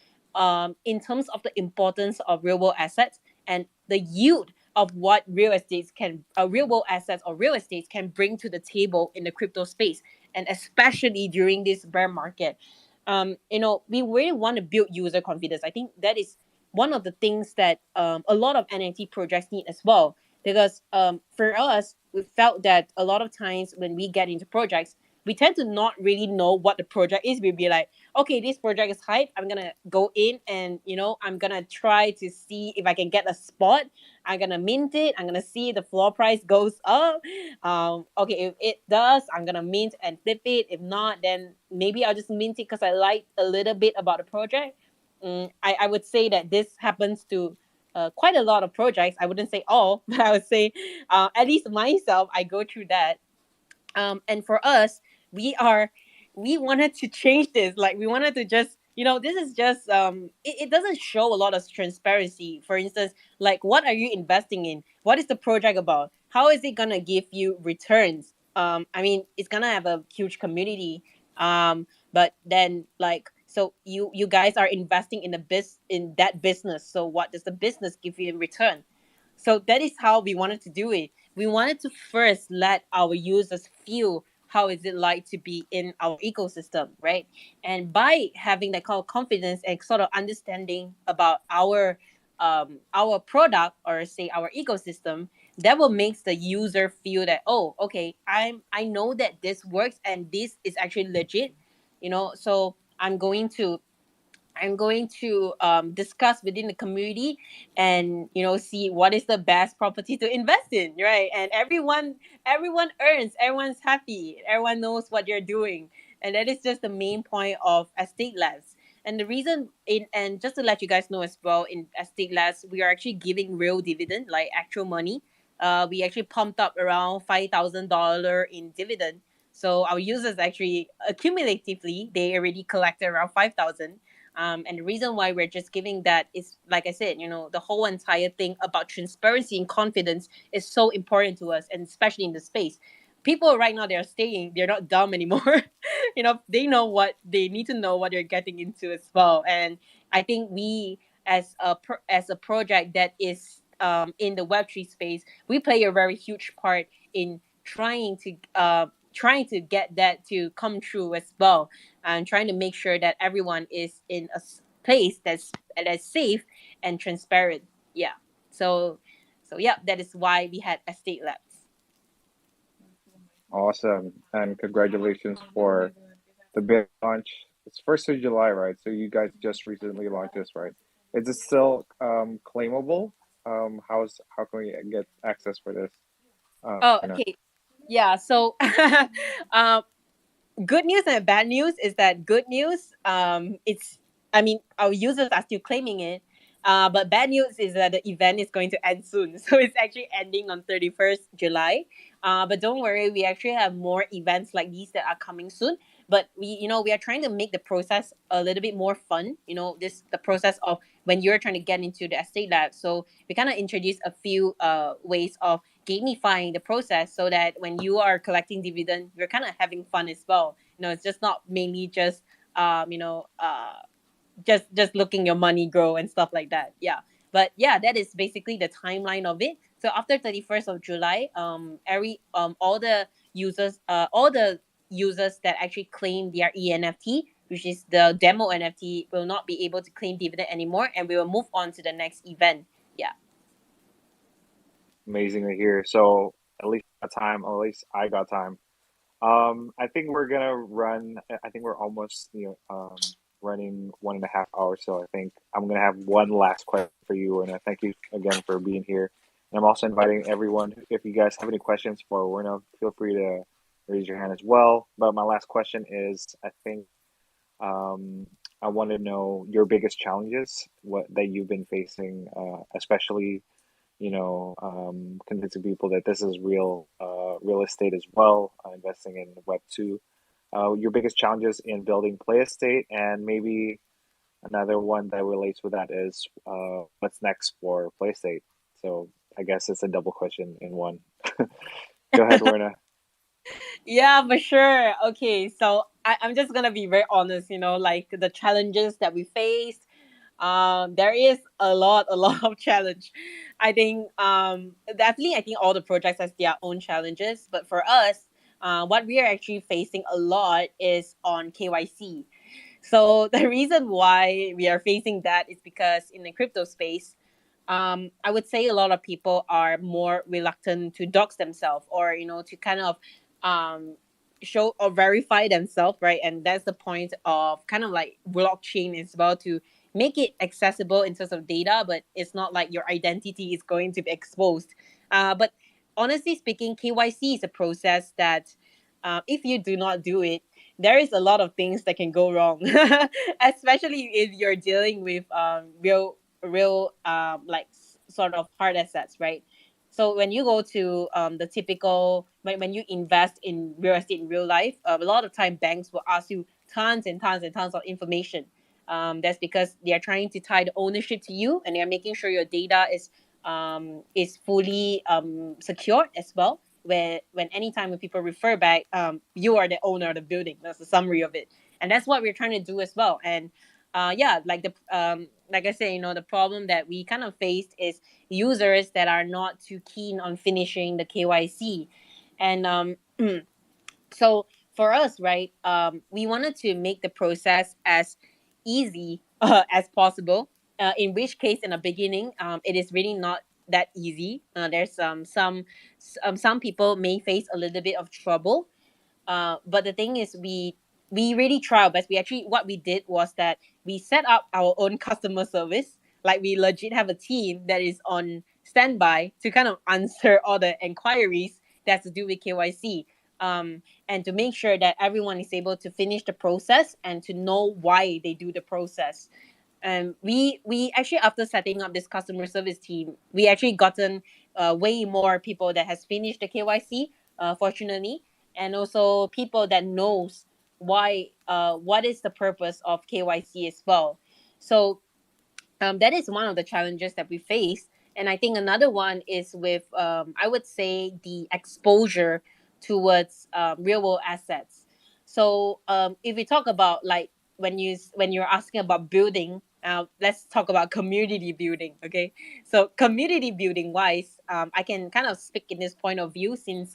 D: in terms of the importance of real world assets and the yield of what real world assets or real estates can bring to the table in the crypto space, and especially during this bear market. We really want to build user confidence. I think that is one of the things that a lot of NFT projects need as well. Because for us, we felt that a lot of times when we get into projects, we tend to not really know what the project is. We'll be like, okay, this project is hype. I'm gonna go in and I'm gonna try to see if I can get a spot. I'm gonna mint it. I'm gonna see the floor price goes up. Okay, if it does, I'm gonna mint and flip it. If not, then maybe I'll just mint it because I like a little bit about the project. I would say that this happens to quite a lot of projects. I wouldn't say all, but I would say at least myself, I go through that. And for us, we are we wanted to change this. Like, we wanted to just, this is just it doesn't show a lot of transparency. For instance, like, what are you investing in? What is the project about? How is it gonna give you returns? I mean, it's gonna have a huge community. But then, like, so you guys are investing in that business, so what does the business give you in return? So that is how we wanted to do it. We wanted to first let our users feel how is it like to be in our ecosystem, right? And by having that kind of confidence and sort of understanding about our product, or say our ecosystem, that will make the user feel that, oh, okay, I know that this works and this is actually legit. So I'm going to discuss within the community, and see what is the best property to invest in, right? And everyone earns, everyone's happy, everyone knows what you're doing, and that is just the main point of estate labs. And the reason and just to let you guys know as well, in estate labs we are actually giving real dividend, like actual money. We actually pumped up around $5,000 in dividend. So our users actually accumulatively they already collected around 5,000. And the reason why we're just giving that is, like I said, the whole entire thing about transparency and confidence is so important to us, and especially in the space. People right now, they're not dumb anymore. They know what they need to know, what they're getting into as well. And I think we, as a project that is in the Web3 space, we play a very huge part in trying to get that to come true as well, and trying to make sure that everyone is in a place that's safe and transparent. Yeah. So yeah, that is why we had estate labs.
B: Awesome. And congratulations for the big launch. It's 1st of July, right? So you guys just recently launched this, right? Is it still claimable? How can we get access for this?
D: Oh,
B: You know.
D: okay. Yeah. So good news and bad news is that good news, it's I mean, our users are still claiming it. But bad news is that the event is going to end soon. So it's actually ending on 31st July. But don't worry, we actually have more events like these that are coming soon. But we are trying to make the process a little bit more fun. The process of when you're trying to get into the estate lab. So we kind of introduce a few ways of gamifying the process, so that when you are collecting dividend, you're kind of having fun as well. It's just not mainly just just looking your money grow and stuff like that. Yeah. But yeah, that is basically the timeline of it. So after 31st of July, every all the users that actually claim their ENFT, which is the demo NFT, will not be able to claim dividend anymore, and we will move on to the next event. Yeah.
B: Amazing to hear. So at least I got time I think we're gonna run. I think we're almost running 1.5 hours. So I think I'm gonna have one last question for you, and I thank you again for being here. And I'm also inviting everyone. If you guys have any questions for Werner, feel free to raise your hand as well. But my last question is, I think um, I want to know your biggest challenges, what that you've been facing, especially convincing people that this is real estate as well, investing in Web2. Your biggest challenges in building Play Estate, and maybe another one that relates with that is what's next for Play Estate. So I guess it's a double question in one. Go ahead, Werner.
D: Yeah, for sure. Okay, so I'm just gonna be very honest, like the challenges that we faced. There is a lot of challenge. I think definitely I think all the projects has their own challenges, but for us, what we are actually facing a lot is on KYC. So the reason why we are facing that is because in the crypto space, I would say a lot of people are more reluctant to dox themselves, or to kind of um, show or verify themselves, right? And that's the point of kind of like blockchain is about to make it accessible in terms of data, but it's not like your identity is going to be exposed. But honestly speaking, KYC is a process that if you do not do it, there is a lot of things that can go wrong, especially if you're dealing with real like sort of hard assets, right? So when you go to the typical when you invest in real estate in real life, a lot of time banks will ask you tons and tons and tons of information. That's because they are trying to tie the ownership to you, and they are making sure your data is fully secured as well. Where when anytime when people refer back, you are the owner of the building. That's the summary of it, and that's what we're trying to do as well. And yeah, like I said, the problem that we kind of faced is users that are not too keen on finishing the KYC, and so for us, right, we wanted to make the process as easy as possible. In which case, in the beginning, it is really not that easy. There's some people may face a little bit of trouble, but the thing is, we really try our best. We actually what we did was that we set up our own customer service. Like we legit have a team that is on standby to kind of answer all the inquiries that's to do with KYC. And to make sure that everyone is able to finish the process and to know why they do the process. And we actually, after setting up this customer service team, we actually gotten way more people that has finished the KYC, fortunately, and also people that knows why what is the purpose of KYC as well. So that is one of the challenges that we face. And I think another one is with, I would say, the exposure towards real world assets. So if we talk about like when you're asking about building, let's talk about community building. Okay, so community building wise, I can kind of speak in this point of view since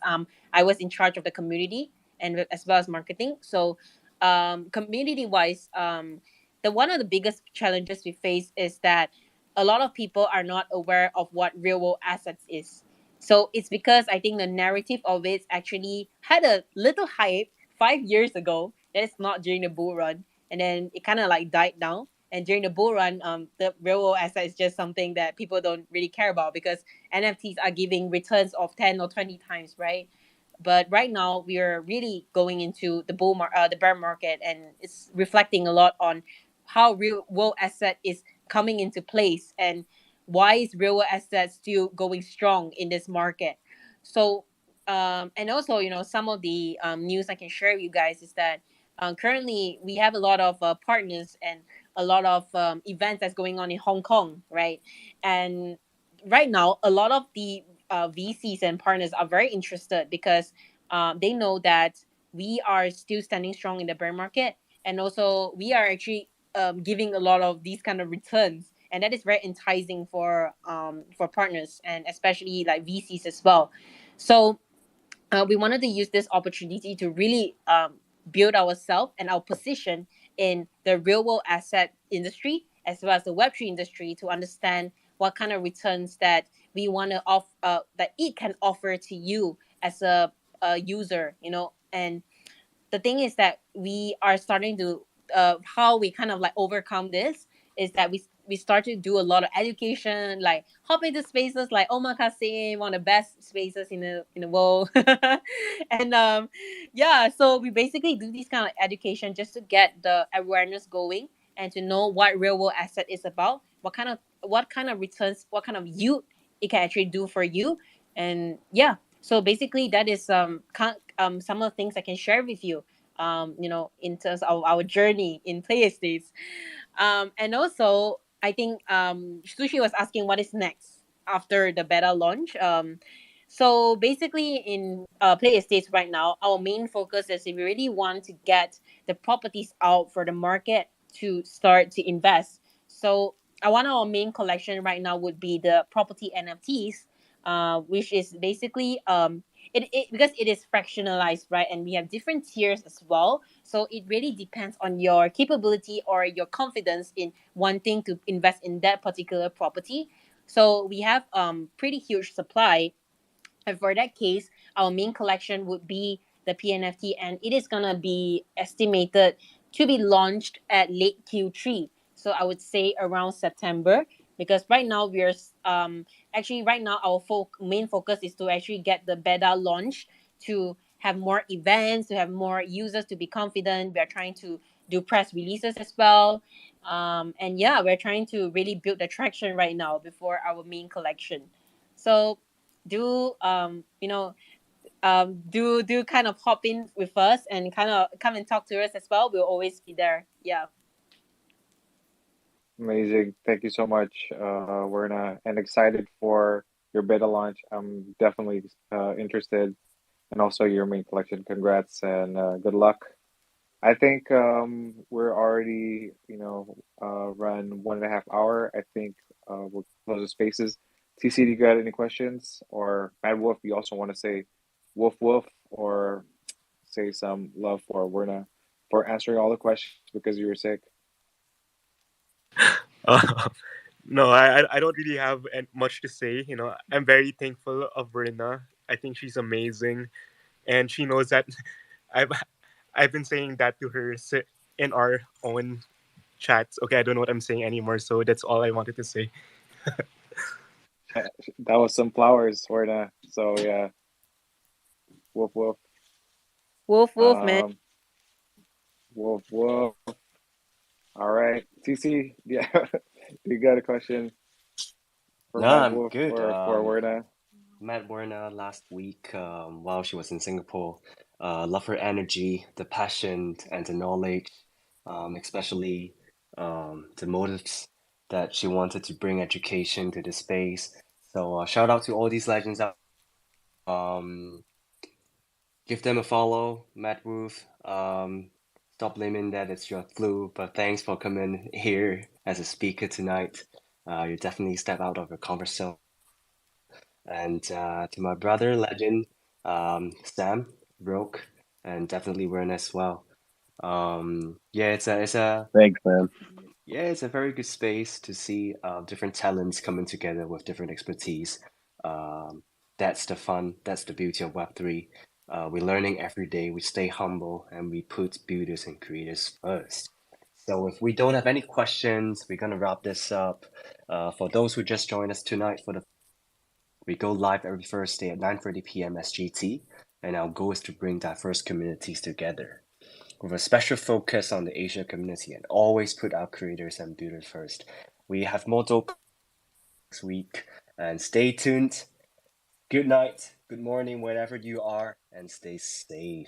D: I was in charge of the community and as well as marketing. So community wise, the one of the biggest challenges we face is that a lot of people are not aware of what real world assets is. So it's because I think the narrative of it actually had a little hype 5 years ago. That is not during the bull run, and then it kind of like died down. And during the bull run, the real world asset is just something that people don't really care about because NFTs are giving returns of 10 or 20 times, right? But right now we are really going into the bear market, and it's reflecting a lot on how real world asset is coming into place and why is real world asset still going strong in this market. So and also some of the news I can share with you guys is that currently we have a lot of partners and a lot of events that's going on in Hong Kong, right? And right now a lot of the VCs and partners are very interested because they know that we are still standing strong in the bear market, and also we are actually giving a lot of these kind of returns, and that is very enticing for partners and especially like VCs as well. So we wanted to use this opportunity to really build ourselves and our position in the real world asset industry as well as the Web3 industry to understand what kind of returns that we want to offer that it can offer to you as a user, And the thing is that we are starting to how we kind of like overcome this is that we start to do a lot of education, like hop into spaces like OMAKASE, one of the best spaces in the world. And yeah, so we basically do this kind of education just to get the awareness going and to know what real world asset is about, what kind of returns, what kind of yield it can actually do for you. And yeah, so basically that is some of the things I can share with you, in terms of our journey in play estates. And also, I think Sushi was asking what is next after the beta launch. So basically, in play estates right now, our main focus is if we really want to get the properties out for the market to start to invest. So one of our main collection right now would be the property NFTs, which is basically it because it is fractionalized, right? And we have different tiers as well. So it really depends on your capability or your confidence in wanting to invest in that particular property. So we have pretty huge supply, and for that case, our main collection would be the PNFT, and it is gonna be estimated to be launched at late Q3. So I would say around September, because right now we're actually right now our main focus is to actually get the beta launch, to have more events, to have more users, to be confident. We are trying to do press releases as well, and yeah, we're trying to really build the traction right now before our main collection. So do do kind of hop in with us and kind of come and talk to us as well. We'll always be there. Yeah.
B: Amazing. Thank you so much, Werna, and excited for your beta launch. I'm definitely interested, and also your main collection. Congrats and good luck. I think we're already, run 1.5 hour. I think we'll close the spaces. TC, do you got any questions? Or Mad Wolf, you also want to say woof woof or say some love for Werna for answering all the questions because you were sick?
E: Uh, no, I don't really have much to say. I'm very thankful of Verna. I think she's amazing, and she knows that I've I've been saying that to her in our own chats. Okay, I don't know what I'm saying anymore, so that's all I wanted to say.
B: That was some flowers, Werna. So yeah, woof woof.
D: Wolf, wolf, man.
B: Um, woof woof. All right, TC, yeah, you got a question for
A: No,
B: Mad
A: I'm
B: Wolf
A: good.
B: or for Werna?
A: Met Werner last week while she was in Singapore. Love her energy, the passion, and the knowledge, especially the motives that she wanted to bring education to the space. So shout out to all these legends out. Um, Give them a follow, Matt Roof. Stop blaming that it's your flu, but thanks for coming here as a speaker tonight. You definitely step out of your comfort zone. And to my brother, legend, Sam, Roke, and definitely Wern as well. Yeah,
C: Thanks, man.
A: it's a very good space to see different talents coming together with different expertise. Um, that's the fun. That's the beauty of Web3. We're learning every day. We stay humble and we put builders and creators first. So if we don't have any questions, we're gonna wrap this up. For those who just joined us tonight for the we go live every Thursday at 9:30 p.m. SGT, and our goal is to bring diverse communities together with a special focus on the Asia community and always put our creators and builders first. We have more dope next week, and stay tuned. Good night, good morning, wherever you are, and stay safe.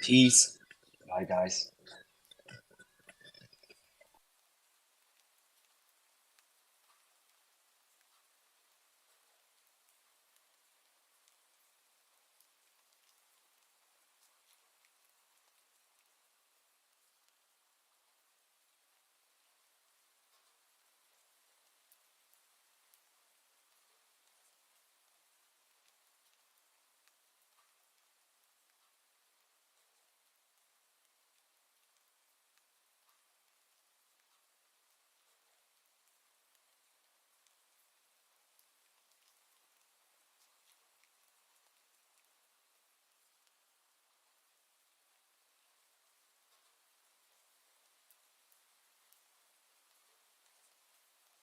A: Peace. Bye, guys.